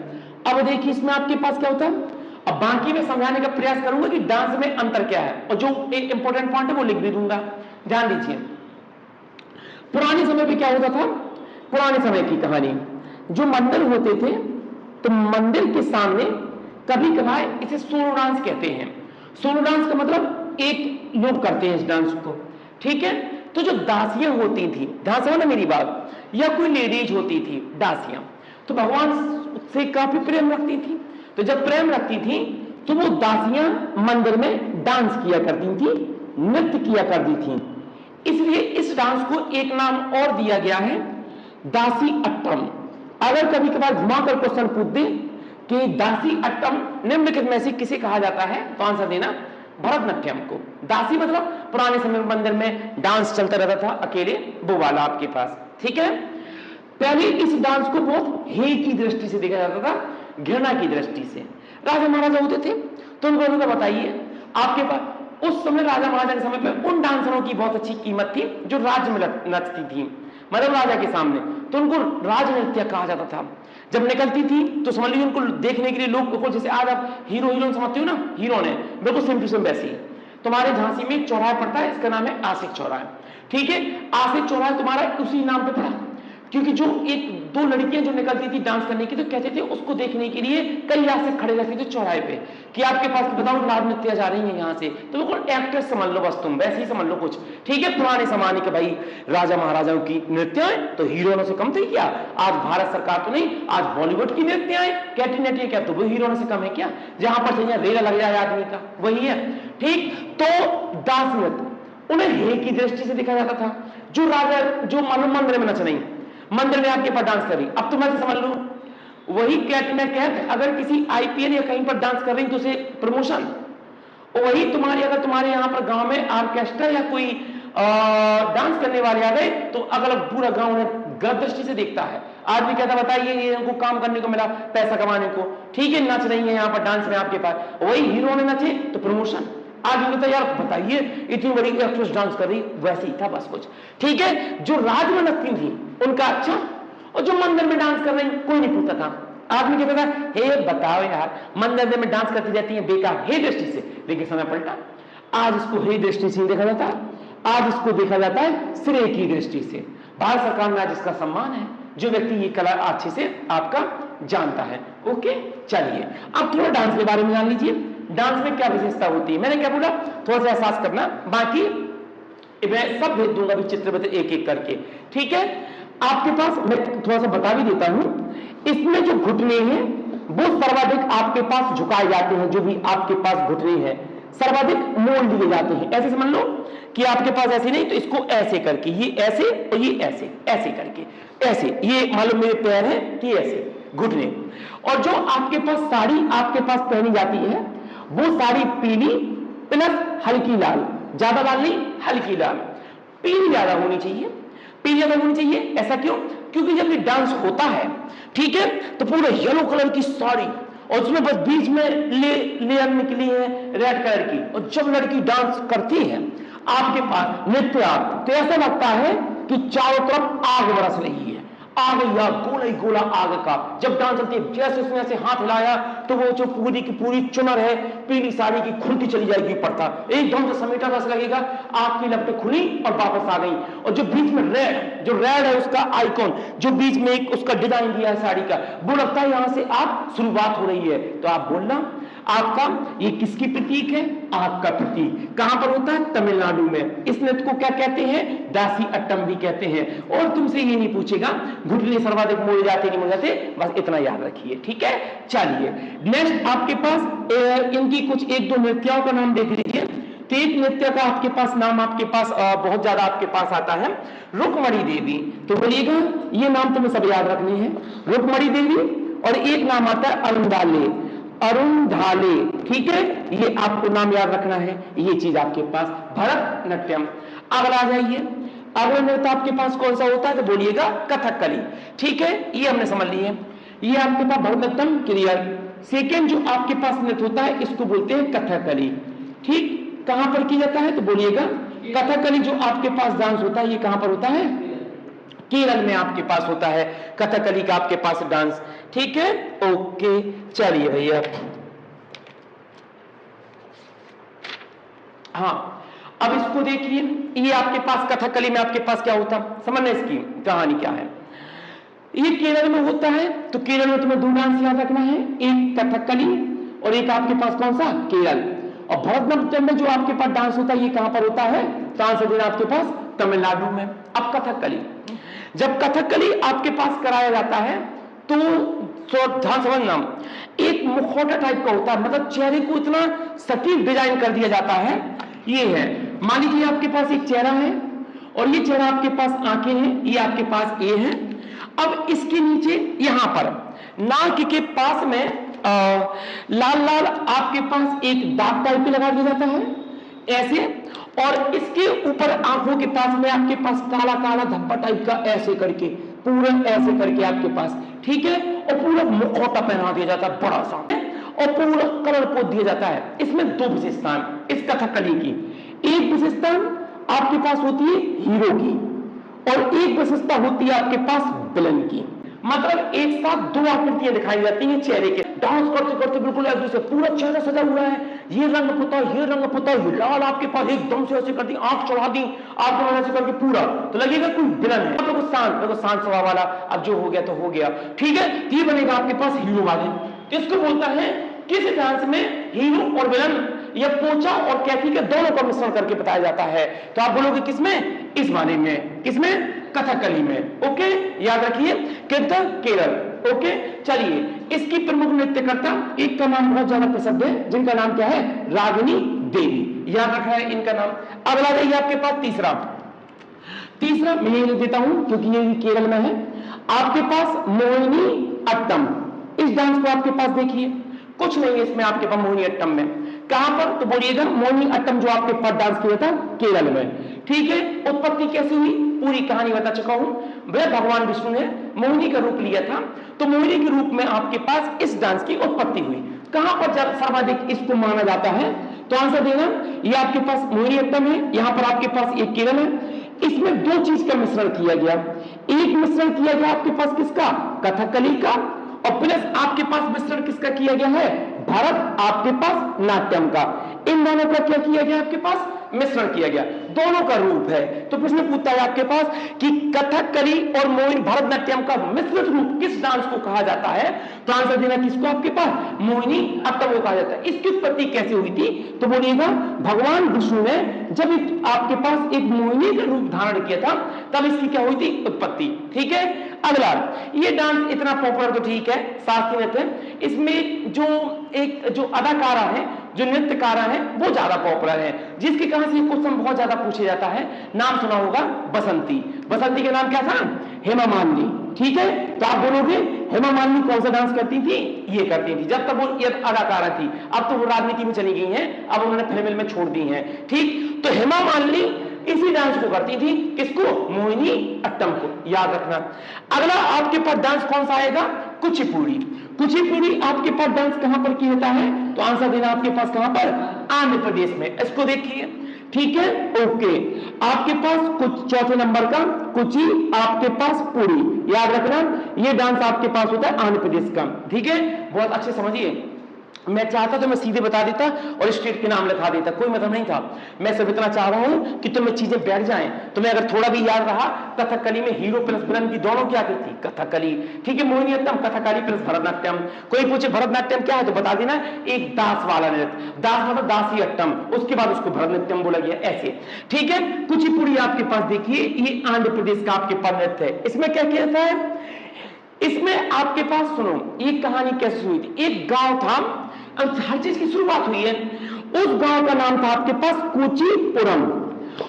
S1: अब देखिए इसमें आपके पास क्या होता है। अब बाकी में समझाने का प्रयास करूंगा कि डांस में अंतर क्या है, और जो एक इंपॉर्टेंट पॉइंट है वो लिख भी दूंगा। ध्यान दीजिए, पुराने समय पे क्या होता था, पुराने समय की कहानी, जो मंदिर होते थे तो मंदिर के सामने कभी कभार इसे सोलो डांस कहते हैं। सोलो डांस का मतलब एक लोग करते हैं इस डांस को। ठीक है, तो जो दासियां होती थी, ध्यान से ना मेरी बात, या कोई लेडीज होती थी दासियां, तो भगवान से काफी प्रेम रखती थी। तो जब प्रेम रखती थी तो वो दासियां मंदिर में डांस किया करती थी, नृत्य किया करती थी। इसलिए इस डांस को एक नाम और दिया गया है, दासी अट्टम। अगर कभी कभार घुमाकर क्वेश्चन पूछ दे कि दासी अट्टम निम्नलिखित में से किसे कहा जाता है, तो आंसर देना भरतनाट्यम को। दासी मतलब पुराने समय में मंदिर में डांस चलता रहता था अकेले, वो वाला आपके पास। ठीक है, पहले इस डांस को बहुत हे की दृष्टि से देखा जाता था, घृणा की दृष्टि से। राजा महाराजा होते थे तो उनको बताइए आपके पास उस समय राजा महाराजा के समय पे उन डांसरों की बहुत अच्छी कीमत थी जो राज्य में नचती थी, मतलब राजा के सामने, तो उनको राज नृत्य कहा जाता था। जब निकलती थी तो समझ लीजिए उनको देखने के लिए लोग बिल्कुल जैसे आज आप हीरो हीरोइन समझते हो ना, हीरो ने बिल्कुल सेम टू सेम वैसी है। तुम्हारे झांसी में चौराहा पड़ता है, इसका नाम है आशिक चौराहा। ठीक है, आशिक चौराहा तुम्हारा उसी नाम पे पड़ा, क्योंकि जो एक दो लड़कियां जो निकलती थी डांस करने की, तो कहते थे उसको देखने के लिए कई आशिक खड़े रहते थे चौराहे पे कि आपके पास बताओ नाग नृत्य जा रही है यहाँ से, तो बिल्कुल एक्ट्रेस समझ लो, बस तुम वैसे ही समझ लो कुछ। ठीक है, पुराने जमाने के भाई राजा महाराजाओं की नृत्य तो हीरोइनों से कम थे क्या? आज भारत सरकार तो नहीं, आज बॉलीवुड की नृत्य कैटी नटी क्या, तो वो हीरोइनों से कम है क्या? जहां पर चाहिए रेला लग जाए आदमी का, वही है। ठीक, तो दास नृत्य उन्हें हे की दृष्टि से देखा जाता था। जो राजा जो मंदिर में नच नहीं, मंदिर में आपके पास डांस करी, अब तुम ऐसे समझ लो वही कैट में कैट अगर किसी आईपीएल या कहीं पर डांस कर रही तो उसे प्रमोशन, वही तुम्हारी अगर तुम्हारे यहां पर गांव में ऑर्केस्ट्रा या कोई डांस करने वाले आ गए तो अगल पूरा गांव उन्हें गलत दृष्टि से देखता है। आदमी कहता बताइए ये इनको काम करने को मिला, पैसा कमाने को, ठीक है नच रही है यहाँ पर डांस में आपके पास, वही हीरो ने नचे तो प्रमोशन। आदमी कहता यार बताइए इतनी बड़ी एक्ट्रेस डांस कर रही, वैसे ही था बस कुछ। ठीक है, जो राज में नचती थी उनका अच्छा, और जो मंदिर में डांस कर रही कोई नहीं पूछता था। आदमी कहता था हे बताओ यार मंदिर में डांस करती जाती है बेकार, हे दृष्टि से। लेकिन समय पलटा, आज इसको हे दृष्टि से देखा जाता है, आज इसको देखा जाता है श्रेय की दृष्टि से। भारत सरकार में आज इसका सम्मान है जो व्यक्ति ये कला अच्छे से आपका जानता है। ओके, चलिए अब थोड़ा डांस के बारे में जान लीजिए, डांस में क्या विशेषता होती है। मैंने क्या बोला, थोड़ा सा एहसास करना, बाकी मैं सब भेज दूंगा भी चित्र एक एक करके। ठीक है, आपके पास मैं थोड़ा सा बता भी देता हूं, इसमें जो घुटने हैं वो सर्वाधिक आपके पास झुकाए जाते हैं, जो भी आपके पास घुटने हैं सर्वाधिक मोड़ लिए जाते हैं। ऐसे समझ लो कि आपके पास ऐसे नहीं तो इसको ऐसे करके, ये ऐसे और ये ऐसे, ऐसे करके, ऐसे, ये मान लो मेरे पैर है कि ऐसे घुटने। और जो आपके पास साड़ी आपके पास पहनी जाती है वो साड़ी पीली प्लस हल्की लाल, ज्यादा लाल नहीं, हल्की लाल, पीली ज्यादा होनी चाहिए, पीली ज्यादा होनी चाहिए। ऐसा क्यों? क्योंकि जब ये डांस होता है, ठीक है, तो पूरे येलो कलर की साड़ी और उसमें बस बीच में लेयर निकली है रेड कलर की, और जब लड़की डांस करती है आपके पास नृत्य तो ऐसा लगता है कि चारों तरफ आग बरस रही है, आग या गोला ही गोला आग का। जब डांस चलती है जैसे उसने ऐसे हाथ हिलाया तो वो जो पूरी की पूरी चुनर है पीली साड़ी की खुलती चली जाएगी पड़ता, एकदम से समेटा बस लगेगा, आग की लपटें खुली और वापस आ गई। और जो बीच में रेड, जो रेड है उसका आइकॉन, जो बीच में एक उसका डिजाइन दिया है साड़ी का, वो लगता है यहां से आप शुरुआत हो रही है। तो आप बोलना आपका ये किसकी प्रतीक है? आग का प्रतीक। कहां पर होता है? तमिलनाडु में। इस नृत्य को क्या कहते हैं? दासी अट्टम भी कहते हैं। और तुमसे ये नहीं पूछेगा घुटने सर्वाधिक मोड़े जाते नहीं मोड़े जाते, बस इतना याद रखिए, ठीक है। चलिए नेक्स्ट आपके पास इनकी कुछ एक दो नृत्यों का नाम देख लीजिए। तो एक नृत्य का आपके पास नाम आपके पास बहुत ज्यादा आपके पास आता है, रुक्मणी देवी। तो बोलिएगा ये नाम तुम्हें सब याद रखने हैं, रुक्मणी देवी। और एक नाम आता है अरुंधाले, अरुंधाले, ठीक है, ये आपको नाम याद रखना है। ये चीज आपके पास भरतनाट्यम। अगला आ जाइए, अगला नृत्य आपके पास कौन सा होता है? तो बोलिएगा कथकली, ठीक है, ये हमने समझ ली है। ये आपके पास भरतनाट्यम क्लियर। सेकेंड जो आपके पास नृत्य होता है इसको बोलते हैं कथकली, ठीक। कहां पर किया जाता है? तो बोलिएगा कथकली जो आपके पास डांस होता है ये कहां पर होता है? केरल में आपके पास होता है कथकली का आपके पास डांस, ठीक है। ओके चलिए भैया, हाँ अब इसको देखिए, ये आपके पास कथकली में आपके पास क्या होता है, समझना इसकी कहानी क्या है। ये केरल में होता है, तो केरल में तुम्हें दो डांस याद रखना है, एक कथकली और एक आपके पास कौन सा? केरल। और भरतनाट्यम में जो आपके पास डांस होता है ये कहां पर होता है? डांस देना आपके पास तमिलनाडु में। अब कथकली, जब कथकली आपके पास कराया जाता है तो ध्यान समझना, एक मुखौटा टाइप का होता है, मतलब चेहरे को इतना सटीक डिजाइन कर दिया जाता है। ये है, मान लीजिए आपके पास एक चेहरा है और ये चेहरा आपके पास आंखें हैं, ये आपके पास ये है। अब इसके नीचे यहां पर नाक के पास में लाल लाल आपके पास एक दाग टाइप लगा दिया जाता है ऐसे, और इसके ऊपर आंखों के पास में आपके पास काला काला धब्बा टाइप का ऐसे करके, पूरा ऐसे करके आपके पास, ठीक है। और पूरा मुखौटा पहना दिया जाता है बड़ा सा, और पूरा कलर पोत दिया जाता है। इसमें दो विशेषताएं इस कथकली की, एक विशेषता आपके पास होती है हीरो की और एक विशेषता होती है आपके पास विलन की। मतलब एक साथ दो आकृतियां दिखाई जाती हैं चेहरे के। डांस करते करते बिल्कुल एक दूसरे, पूरा चेहरा सजा हुआ है, ये रंग पुता, ये रंग पुता, ये लाल आपके पास एकदम से ऐसे कर दी, आंख चढ़ा दी आपको ऐसे करके पूरा, तो लगेगा कोई विलन है। देखो शांत स्वभाव वाला, अब जो हो गया तो हो गया, ठीक है। ये बनेगा आपके पास हीरो वाले। इसको बोलता है किस डांस में हीरो और विलन या पोचा और कैथी के दोनों का मिश्रण करके बताया जाता है। तो आप बोलोगे किसमें? इस वाले में, किसमें? कथकली में। ओके याद रखिए, केरल। ओके चलिए, इसकी प्रमुख नृत्यकर्ता एक का नाम बहुत ज्यादा प्रसिद्ध है, जिनका नाम क्या है? रागिनी देवी, याद रखा है इनका नाम। अगला रही आपके पास तीसरा मैं ये देता हूं क्योंकि ये केरल में है, आपके पास मोहिनी अट्टम। इस डांस को आपके पास देखिए, कुछ नहीं है इसमें आपके पास मोहिनी अट्टम में। कहां पर? तो बोलिएगा मोहिनी अट्टम जो आपके पास डांस किया था केरल में, ठीक है। उत्पत्ति कैसे हुई पूरी कहानी बता चुका हूं। वह भगवान विष्णु ने मोहिनी का रूप लिया था, तो मोहिनी के रूप में आपके पास इस डांस की उत्पत्ति हुई। कहां पर सर्वाधिक इसको माना जाता है? तो आंसर देना, ये आपके पास मोहिनी अट्टम है, यहां पर आपके पास एक केरल है। इसमें दो चीज का मिश्रण किया गया, एक मिश्रण किया गया आपके पास किसका? कथकली का, और प्लस आपके पास मिश्रण किसका किया गया है? भरत आपके पास नाट्यम का। इन दोनों का क्या किया गया? आपके पास मिश्रण किया गया। दोनों का रूप है। तो प्रश्न पूछता है आपके पास कि कथकली और मोहिनी भरतनाट्यम का मिश्रित रूप किस डांस को कहा जाता है? तो आंसर देना किसको आपके पास? मोहिनी अट्टम को कहा जाता है। इसकी उत्पत्ति कैसे हुई थी? तो बोलिएगा भगवान विष्णु ने जब आपके पास एक मोहिनी का रूप धारण किया था तब इसकी क्या हुई थी? उत्पत्ति। ठीक है, अगला, ये डांस इतना पॉपुलर तो ठीक है, शास्त्रीय नृत्य है, इसमें जो अदाकारा है, जो नृत्यकारा है, वो ज्यादा पॉपुलर है, जिसके कारण से क्वेश्चन बहुत ज्यादा पूछे जाता है। नाम सुना होगा बसंती। बसंती का नाम क्या था? हेमा मालिनी। ठीक है, तो आप बोलोगे हेमा मालिनी कौन सा डांस करती थी? ये करती थी, जब तक वो ये अदाकारा थी। अब तो वो राजनीति में चली गई हैं, अब उन्होंने फिल्म में छोड़ दी हैं। ठीक, तो हेमा मालिनी इसी डांस को करती थी, किसको? मोहिनी अट्टम को, याद रखना। अगला आपके पास डांस कौन सा आएगा? कुचिपुड़ी। कुचिपुड़ी आपके पास डांस कहां पर किया जाता है? तो आंसर देना आपके पास कहां पर? आंध्र प्रदेश में। इसको देखिए, ठीक है, ओके। आपके पास कुछ चौथे नंबर का कुची, आपके पास पूरी, याद रखना, ये डांस आपके पास होता है आंध्र प्रदेश का। ठीक है, बहुत अच्छे समझिए। मैं चाहता तो मैं सीधे बता देता और स्टेट के नाम लिखा देता, कोई मतलब नहीं था। मैं सिर्फ इतना चाह रहा हूं कि तुम्हें चीजें बैठ जाएं। तुम्हें अगर थोड़ा भी याद रहा, कथकली में हीरो प्लस विलन की दोनों क्या करती? कथकली। ठीक है, मोहिनीअट्टम कथकली प्लस भरतनाट्यम। कोई पूछे भरतनाट्यम क्या है तो बता देना एक दास वाला नृत्य, दास मतलब दासी अट्टम, उसके बाद उसको भरतनाट्यम बोला गया, ऐसे। ठीक है, कुचिपुड़ी आपके पास देखिए, ये आंध्र प्रदेश का आपके पास नृत्य है। इसमें क्या किया जाता है? इसमें आपके पास सुनो, ये कहानी कैसे हुई थी। एक गांव था, हर चीज की शुरुआत हुई है। उस गांव का नाम था आपके पास कुचिपुरम,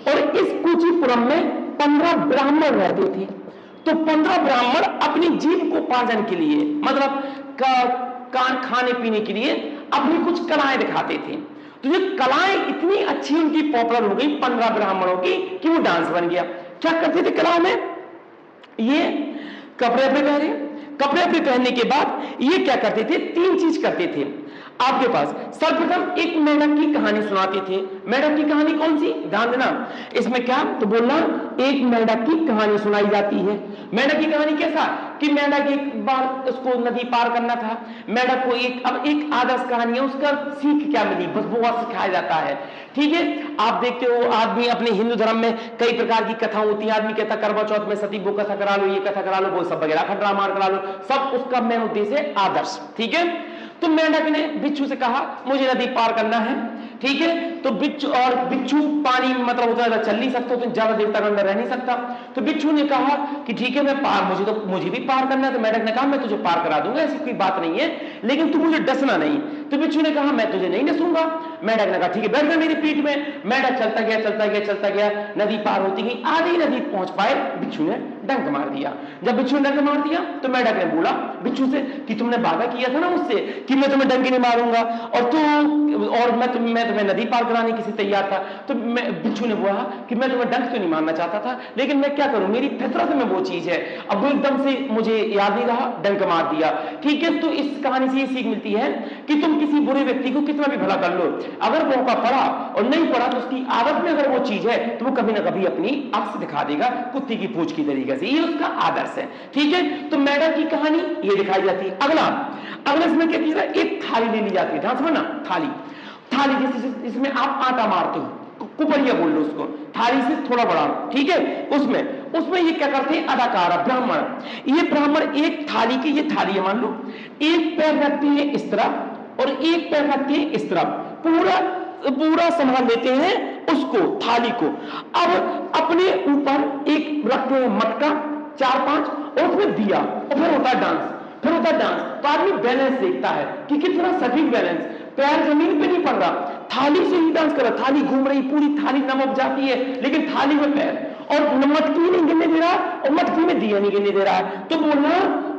S1: और इस कुचिपुरम में 15 ब्राह्मण रहते थे। तो 15 ब्राह्मण अपनी जीविकोपार्जन के लिए, मतलब खाने पीने के लिए अपनी कुछ कलाएं दिखाते थे। तो ये कलाएं इतनी अच्छी उनकी पॉपुलर हो गई 15 ब्राह्मणों की कि वो डांस बन गया। क्या करते थे कलाओं में? ये कपड़े अपने पहने, कपड़े अपने पहनने के बाद ये क्या करते थे? 3 चीज करते थे आपके पास। सर्वप्रथम एक मेंढक की कहानी सुनाते थे। मेंढक की कहानी कौन सी? ध्यान देना, इसमें क्या तो बोलना, एक मेंढक की कहानी सुनाई जाती है। मेंढक की कहानी कैसा कि मेंढक एक बार उसको नदी पार करना था, मेंढक को एक आदर्श कहानी है, उसका सीख क्या मिली, बस वो सिखाया जाता है। ठीक है, आप देखते हो आदमी अपने हिंदू धर्म में कई प्रकार की कथा होती है। आदमी कहता करवा चौथ में सती वो कथा करा लो, ये कथा करा लो, वो सब वगैरह खंडरा मार करा लो, सब उसका मेन उद्देश्य है आदर्श। ठीक है, तो मेंढक ने बिच्छू से कहा मुझे नदी पार करना है। ठीक है, तो बिच्छू पानी मतलब उतना चल नहीं सकता, तो ज्यादा देर तक अंदर रह नहीं सकता। तो बिच्छू ने कहा कि ठीक है, मैं पार, मुझे भी पार करना है। तो मेंढक ने कहा मैं तुझे पार करा दूंगा, ऐसी कोई बात नहीं है, लेकिन तू मुझे डसना नहीं। तो बिच्छू ने कहा मैं तुझे नहीं डसूंगा। मेंढक ने कहा ठीक है, बैठ जा मेरी पीठ में। मेंढक चलता गया चलता गया चलता गया, नदी पार होती गई, आधी नदी पहुंच पाए, बिच्छू ने डंक मार दिया। जब बिच्छू ने डंक मार दिया तो मेंढक ने बोला बिच्छू से कि तुमने वादा किया था ना मुझसे कि मैं तुम्हें डंक नहीं मारूंगा, और मैं तुम्हें नदी पार कराने के लिए तैयार था। तो बिच्छू ने बोला कि मैं तुम्हें डंक तो नहीं मारना चाहता था, लेकिन मैं क्या करूं, मेरी फितरत में वो चीज है, अब वो एकदम से मुझे याद नहीं रहा, डंक मार दिया। ठीक है, तो इस कहानी से ये सीख मिलती है कि तुम किसी बुरे व्यक्ति को कितना भी भला कर लो, अगर मौका पड़ा और नहीं पड़ा तो उसकी आदत में अगर वो चीज है तो वो कभी ना कभी अपनी अक्स दिखा देगा, कुत्ते की पूंछ की तरीके से। ये उसका आदर्श है। ठीक है, तो मेंढक की कहानी ये दिखाई जाती है। अगला इसमें क्या किया, एक थाली ले ली जाती है। ध्यान समझना, थाली जिसमें आप आटा मारते हो, कुपरिया बोल लो उसको, थाली से थोड़ा बड़ा। ठीक है, उसमें ये क्या करते हैं अदाकारा ब्राह्मण, ये ब्राह्मण एक थाली की, ये थाली है मान लो, एक पैर रखते हैं इस तरफ और एक पैर रखते हैं इस तरफ, पूरा संभाल लेते हैं उसको, थाली को। अब अपने ऊपर एक रखते हैं मटका 4-5 और उसमें दिया, और फिर होता है डांस। तो आदमी बैलेंस देखता है कि कितना सटीक बैलेंस, पैर जमीन पे नहीं पड़ रहा, थाली से ही डांस कर रहा, थाली घूम रही, पूरी थाली नमक जाती है, लेकिन थाली में पैर, और मटकी नहीं गिरने दे रहा और मटकी में दिया नहीं गिरने दे रहा है। तो बोलना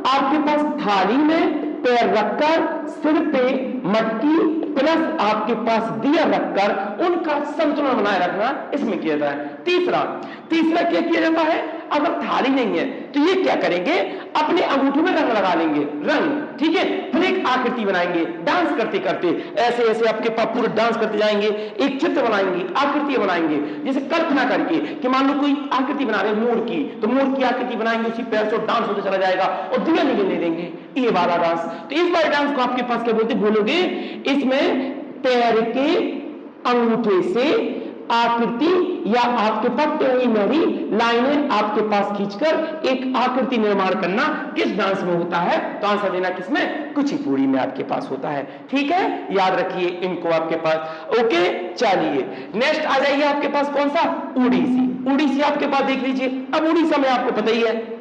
S1: आपके पास थाली में पैर रखकर, सिर पे मटकी प्लस आपके पास दिया रखकर उनका संतुलन बनाए रखना इसमें किया जाता है। तीसरा क्या किया जाता है, अगर थाली नहीं है तो ये क्या करेंगे, अपने अंगूठे में रंग लगा लेंगे, रंग। ठीक है, फिर एक आकृति बनाएंगे, डांस करते करते ऐसे ऐसे आपके पास पूरे डांस करते जाएंगे, एक चित्र बनाएंगे, आकृति बनाएंगे, जैसे कल्पना करके कि मान लो कोई आकृति बना रहे मोर की, तो मोर की आकृति बनाएंगे, उसी पैर से डांस होते चला जाएगा और दिया नहीं गिरने देंगे, ये वाला डांस। तो इस वाले डांस को आपके पास क्या बोलोगे, इसमें पैर के अंगूठे से आकृति या आपके पास टेढ़ी मेढ़ी लाइनें आपके पास खींचकर एक आकृति निर्माण करना किस डांस में होता है? तो आंसर देना किसमें? कुचिपुड़ी में आपके पास होता है। ठीक है, याद रखिए इनको आपके पास। ओके, चलिए नेक्स्ट आ जाइए आपके पास कौन सा? उड़ीसी। उड़ीसी आपके पास देख लीजिए। अब उड़ीसा में आपको पता ही है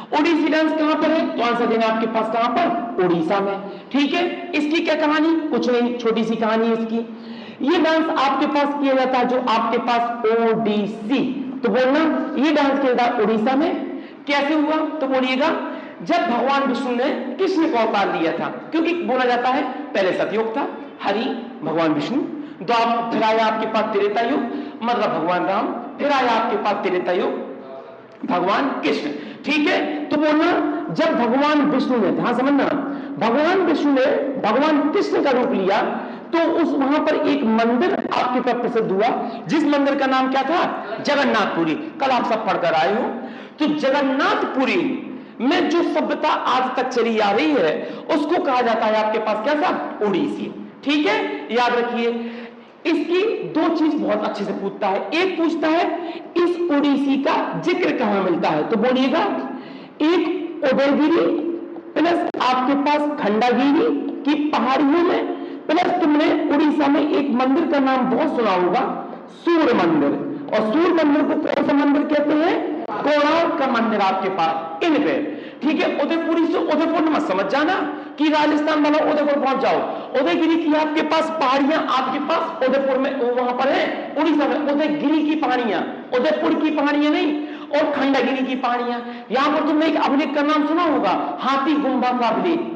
S1: ओडिसी डांस कहां पर है? तो आंसर देना आपके पास कहां पर? उड़ीसा में। ठीक है, इसकी क्या कहानी? कुछ नहीं, छोटी सी कहानी है इसकी। ये डांस आपके पास किया जाता है जो आपके पास ओडिसी, तो बोलना ये डांस किया जाता उड़ीसा में। कैसे हुआ? तो बोलिएगा जब भगवान विष्णु ने कृष्ण को अवतार लिया था, क्योंकि बोला जाता है पहले सतयुग था, हरि भगवान विष्णु, द्वापर, फिर आया आपके पास त्रेता युग, मतलब भगवान राम, फिर आया आपके पास त्रेता युग भगवान कृष्ण। ठीक है, तो बोलना जब भगवान विष्णु ने, ध्यान समझना, भगवान विष्णु ने भगवान कृष्ण का रूप लिया तो उस वहां पर एक मंदिर आपके पास प्रसिद्ध हुआ, जिस मंदिर का नाम क्या था? जगन्नाथपुरी। कल आप सब पढ़कर आए हो। तो जगन्नाथपुरी में जो सभ्यता आज तक चली आ रही है उसको कहा जाता है आपके पास क्या था? उड़ीसी। ठीक है, याद रखिए इसकी दो चीज बहुत अच्छे से पूछता है। एक पूछता है इस उड़ीसी का जिक्र कहां मिलता है? तो बोलिएगा एक उदयगिरी प्लस आपके पास खंडागिरी की पहाड़ियों में, प्लस तुमने उड़ीसा में एक मंदिर का नाम बहुत सुना होगा, सूर्य मंदिर। और सूर्य मंदिर को कौन सा मंदिर कहते हैं? कोणार्क का मंदिर आपके पास इन पे। ठीक है, उदयपुरी से उदयपुर मत समझ जाना कि राजस्थान वाला उदयपुर पहुंच जाओ। उदयगिरी की आपके पास पहाड़ियां आपके पास उदयपुर में, वहां पर है उड़ीसा में उदयगिरी की पहाड़ियां, उदयपुर की पहाड़ियां नहीं, और खंडगिरी की पहाड़ियां। यहां पर तुमने एक अभिलेख का नाम सुना होगा, हाथी गुम्बा का अभिलेख,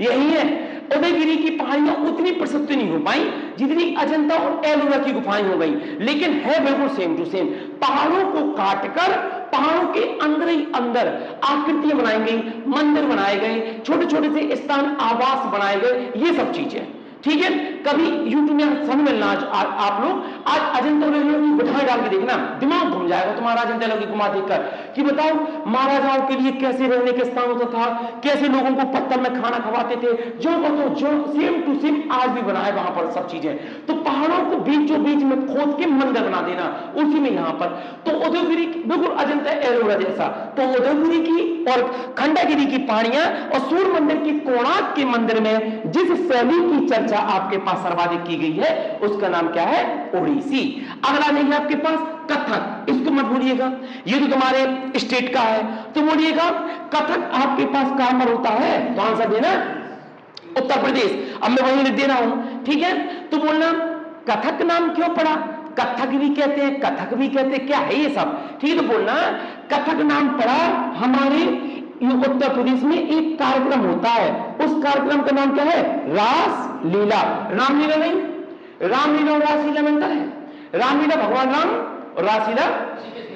S1: यही है। उदयगिरी की पहाड़ियां उतनी प्रसिद्ध नहीं हो पाई जितनी अजंता और एलोरा की गुफाएं हो गई, लेकिन है बिल्कुल सेम टू सेम। पहाड़ों को काटकर पहाड़ों के अंदर ही अंदर आकृतियां बनाई गई, मंदिर बनाए गए, छोटे छोटे से स्थान आवास बनाए गए, ये सब चीजें। ठीक है, कभी यूट्यूब में समझ मिलना आप लोग आज अजंता और एलोरा की गुफाएं डाल के देखना, दिमाग घूम जाएगा तुम्हारा अजंता एलोरा की गुफा देखकर कि बताओ महाराजाओं के लिए कैसे रहने के स्थान होता था, कैसे लोगों को पत्थर में खाना खवाते थे, जो बताओ जो सेम टू सेम आज भी बनाए वहां पर सब चीजें। तो पहाड़ों को बीचों बीच में खोद के मंदिर बना देना उसी में यहां पर। तो उदयगिरी बिल्कुल अजंता एलोरा जैसा, तो उदयगिरी की और खंडगिरी की पहाड़ियां और सूर्य मंदिर की कोणार्क के मंदिर में जिस शैली की चर्चा आपके पास सर्वाधिक की गई है उसका नाम क्या है? ओडिसी। अगला नहीं है आपके पास कथक, इसको मत भूलिएगा, ये तो तुम्हारे स्टेट का है। तो बोलिएगा कथक आपके पास कहां पर होता है? तो आंसर देना उत्तर प्रदेश। अब मैं वही लिख दे रहा हूं, ठीक है। तो बोलना कथक नाम क्यों पड़ा? कथक भी कहते हैं, कथक भी कहते हैं, क्या है ये सब? ठीक है, तो बोलना कथक नाम पड़ा हमारे उत्तर प्रदेश में एक कार्यक्रम होता है, उस कार्यक्रम का नाम क्या है? रास लीला। रामलीला नहीं, रामलीला और रासलीला में अंतर है। रामलीला भगवान राम और रासलीला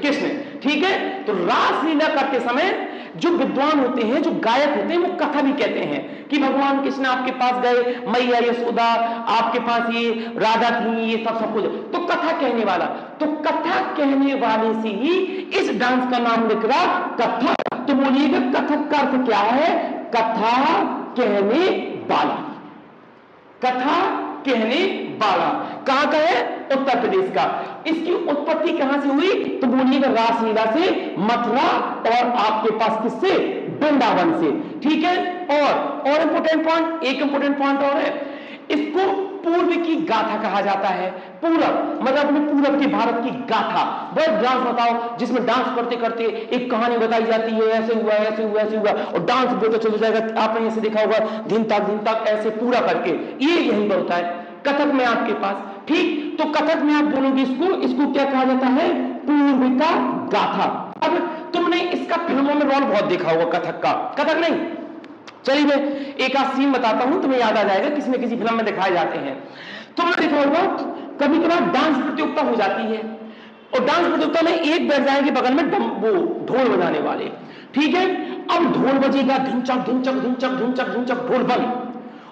S1: कृष्ण। ठीक है, तो रासलीला करते समय जो विद्वान होते हैं, जो गायक होते हैं, वो कथा भी कहते हैं कि भगवान कृष्ण आपके पास गए, मैया यशोदा आपके पास, ये राधा थी, ये सब कुछ, तो कथा कहने वाला। तो कथा कहने वाले से ही इस डांस का नाम लिख रहा कथा। तो बोलिएगा कथक का अर्थ क्या है? कथा कहने वाला। कथा कहने वाला कहां का है? उत्तर प्रदेश का। इसकी उत्पत्ति कहां से हुई? तो बोलिएगा रासलीला से, मथुरा और आपके पास किससे? वृंदावन से। ठीक है, और इंपोर्टेंट पॉइंट, एक इंपोर्टेंट पॉइंट और है, इसको पूर्व की गाथा कहा जाता है। पूरब मतलब अपने पूरब के भारत की गाथा। वह डांस बताओ जिसमें डांस करते करते एक कहानी बताई जाती है, ऐसे हुआ ऐसे हुआ ऐसे हुआ, और डांस बोलते चल जाएगा। आपने ऐसे देखा होगा दिन तक ऐसे पूरा करके, ये यही होता है कथक में आपके पास। ठीक, तो कथक में आप बोलोगे इसको क्या कहा जाता है? पूर्व का गाथा। अब तुमने इसका फिल्मों में रोल बहुत देखा होगा कथक का, कथक नहीं, चलिए मैं एक आध सीन बताता हूं, तुम्हें याद आ जाएगा, किसी न किसी फिल्म में दिखाए जाते हैं। तुमने देखा होगा कभी कभार डांस प्रतियोगिता हो जाती है, और डांस प्रतियोगिता में एक बैठ जाएंगे बगल में वो ढोल बजाने वाले। ठीक है, अब ढोल बजेगा, ढिंचक ढिंचक ढिंचक ढिंचक ढिंचक, ढोल बंद,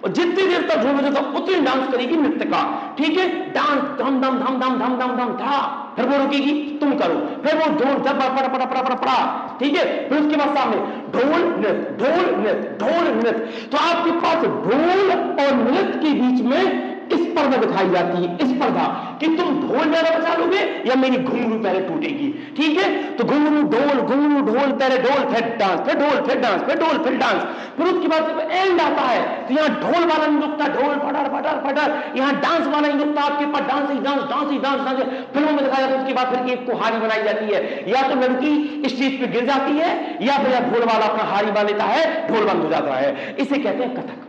S1: और जितनी देर तक ढोल बजेगा उतनी डांस करेगी नृत्यका। ठीक है, डांस धम धम धम धम धम धम धम था, फिर वो रुकेगी, तुम करो, फिर वो ढोल जब पड़ा पड़ा पड़ा पड़ा पड़ा, ठीक है, फिर उसके बाद सामने ढोल नृत्य, ढोल नृत्य, ढोल नृत्य। तो आपके पास ढोल और नृत्य के बीच में स्पर्धा स्पर्धा दिखाई जाती है, स्पर्धा कि तुम ढोल ज्यादा बजा लोगे या मेरी घुंघरू पहले टूटेगी। ठीक है, तो घुंघरू ढोल, घुंघरू ढोल, पहले ढोल फिर डांस, फिर ढोल फिर डांस, फिर ढोल फिर डांस, फिर उसके बाद जब एंड आता है तो यहाँ ढोल वाला नहीं रुकता, ढोल फटर फटर फटर, यहाँ डांस वाला नहीं रुकता, आपके पास डांस ही डांस, डांस ही डांस, डांस फिल्मों में दिखाया जाता है। उसके बाद फिर एक को हारी बनाई जाती है, या तो लड़की स्टेज पे गिर जाती है या फिर ढोल वाला अपना हारी बना लेता है, ढोल बंद हो जाता है। इसे कहते हैं कथक।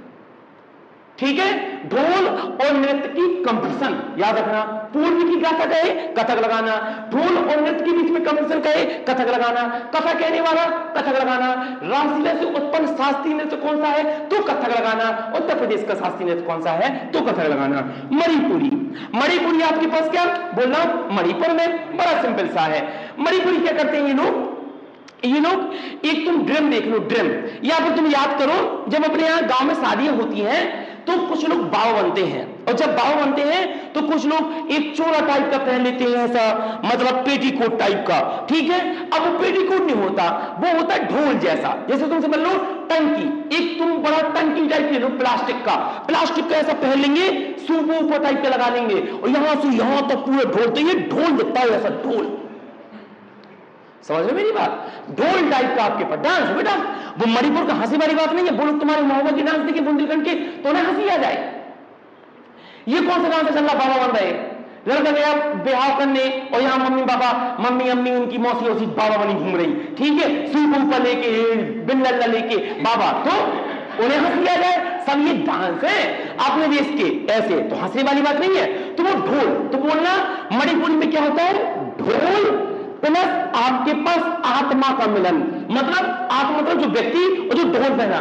S1: ठीक है, ढोल और नृत्य की कंपटीशन, याद रखना, पूर्व की गाथा कहे कथक लगाना, ढोल और नृत्य के बीच में कंपटीशन कहे कथक लगाना, कथा कहने वाला कथक लगाना, रासलीला से उत्पन्न शास्त्रीय नृत्य कौन सा है तो कथक लगाना, उत्तर प्रदेश का शास्त्रीय नृत्य कौन सा है तो कथक लगाना। मणिपुरी, मणिपुरी आपके पास क्या बोलना, मणिपुर में बड़ा सिंपल सा है। मणिपुरी क्या करते हैं ये लोग एक तुम ड्रम देख लो, ड्रम, या फिर तुम याद करो जब अपने यहाँ गांव में शादियां होती हैं तो कुछ लोग बाव बनते हैं, और जब बाव बनते हैं तो कुछ लोग एक चोला टाइप का पहन लेते हैं, ऐसा मतलब पेटीकोट टाइप का। ठीक है, अब वो पेटीकोट नहीं होता, वो होता है ढोल जैसा, जैसे तुम समझ लो टंकी, एक तुम बड़ा टंकी टाइप ले लो प्लास्टिक का ऐसा पहन लेंगे, सूप ऊपर टाइप का लगा लेंगे और यहां से यहां तक पूरे ढोल, तो ये ढोल दिखता है ऐसा ढोल, समझ रहे मेरी बात, ढोल टाइप का आपके पास डांस बेटा। वो मणिपुर का हंसी वाली बात नहीं है, बोलो तुम्हारे मोहम्मद की डांस देखिए बुंदेलखंड के तो उन्हें हंसी आ जाए। ये कौन सा डांस है, चल रहा बाबा बन रहे, लड़का गया ब्याह करने और यहाँ मम्मी पापा, मम्मी अम्मी उनकी मौसी औसी बाबा बनी घूम रही, ठीक है, सूप ऊपर लेके बिल्ला लेके बाबा, तो उन्हें हंसी आ जाए। सब ये डांस है अपने देश के, ऐसे तो हंसी वाली बात नहीं है। तो वो ढोल, तो बोलना मणिपुर में क्या होता है, ढोल प्लस आपके पास आत्मा का मिलन, मतलब आत्मा मतलब जो व्यक्ति और जो ढोल पहना।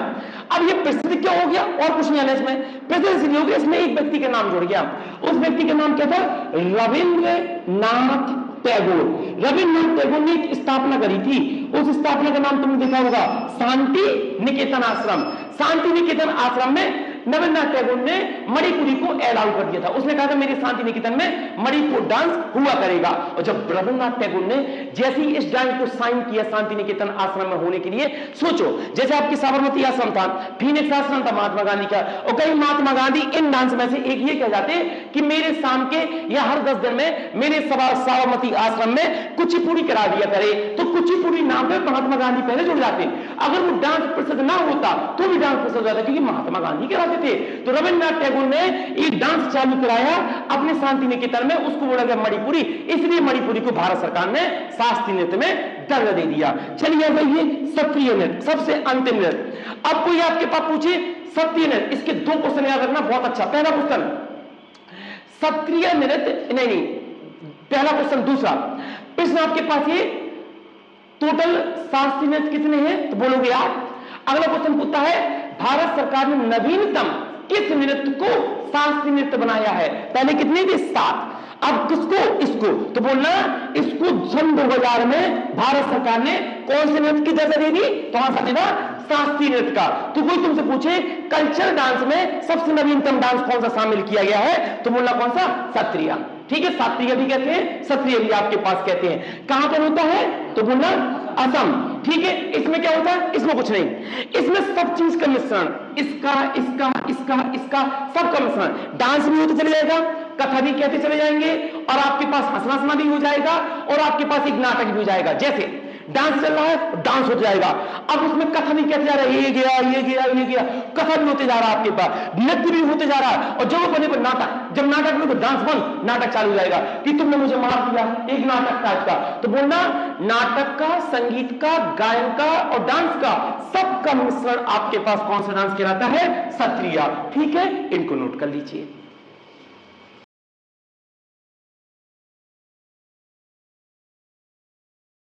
S1: अब ये प्रसिद्ध क्या हो गया, और कुछ नहीं आना इसमें, प्रसिद्ध इसलिए हो गया इसमें एक व्यक्ति का नाम जुड़ गया। उस व्यक्ति का नाम क्या था, रविंद्रनाथ टैगोर। रविंद्रनाथ टैगोर ने एक स्थापना करी थी, उस स्थापना का नाम तुमने देखा होगा, शांति निकेतन आश्रम। शांति निकेतन आश्रम में रविंद्रनाथ टैगोर ने मणिपुरी को अलाउ कर दिया था। उसने कहा था मेरे शांति निकेतन में मणिपुर डांस हुआ करेगा। और जब रविंद्रनाथ टैगोर ने जैसे ही इस डांस को साइन किया शांति निकेतन आश्रम में होने के लिए, सोचो जैसे आपकी साबरमती आश्रम था, फीनिक्स आश्रम था महात्मा गांधी का, और कई महात्मा गांधी इन डांस में से एक ये कह जाते कि मेरे शाम के या हर 10 दिन में मेरे साबरमती आश्रम में कुचिपुड़ी करा दिया करे, तो कुचिपुड़ी नाम पे महात्मा गांधी पहले जुड़ जाते। अगर वो डांस प्रसिद्ध ना होता तो भी डांस प्रसिद्ध हो जाता, क्योंकि महात्मा गांधी कराते थे। तो रविंद्रनाथ टैगोर ने एक डांस चालू कराया अपने शांति निकेतन में, उसको बोला गया मणिपुरी, इसलिए मणिपुरी को भारत सरकार ने शास्त्रीय नृत्य में दर्जा दे दिया। चलिए भैया शास्त्रीय नृत्य, सबसे अंतिम नृत्य। अब कोई आपके पास पूछे शास्त्रीय नृत्य, इसके 2 क्वेश्चन याद रखना, बहुत अच्छा। पहला क्वेश्चन शास्त्रीय नृत्य, नहीं पहला क्वेश्चन। दूसरा प्रश्न आपके पास ये टोटल शास्त्रीय नृत्य कितने हैं तो बोलोगे आप। अगला क्वेश्चन पूछता है भारत सरकार ने नवीनतम किस नृत्य को शास्त्रीय नृत्य बनाया है। पहले कितने थे, 7, अब किसको, इसको, तो बोलना इसको सन 2000 में भारत सरकार ने कौन से नृत्य की दर्जा दे दी, तो आंसर देना शास्त्रीय नृत्य का। तो कोई तुमसे पूछे कल्चर डांस में सबसे नवीनतम डांस कौन सा शामिल किया गया है, तो बोलना कौन सा, शास्त्रीय। ठीक है, शास्त्रीय भी कहते हैं, शास्त्रीय भी आपके पास कहते हैं। कहां पर होता है तो बोलना असम। ठीक है, इसमें क्या होता है, इसमें कुछ नहीं, इसमें सब चीज का मिश्रण, इसका इसका इसका इसका सबका मिश्रण। डांस भी होते चले जाएगा, कथा भी कहते चले जाएंगे, और आपके पास हंसना भी हो जाएगा, और आपके पास एक नाटक भी हो जाएगा। जैसे डांस चल रहा है, डांस हो जाएगा, अब उसमें कथा भी कहते जा रहा है, ये गया ये गया ये गया, कथा भी होते जा रहा है, आपके पास नृत्य भी होते जा रहा है, और जब बने पर नाटक, जब नाटक में तो डांस बंद, नाटक चालू हो जाएगा कि तुमने मुझे मार दिया, एक नाटक टाइप का। तो बोलना नाटक का, संगीत का, गायन का और डांस का सबका मिश्रण आपके पास कौन सा डांस कहलाता है, शास्त्रीय। ठीक है, इनको नोट कर लीजिए।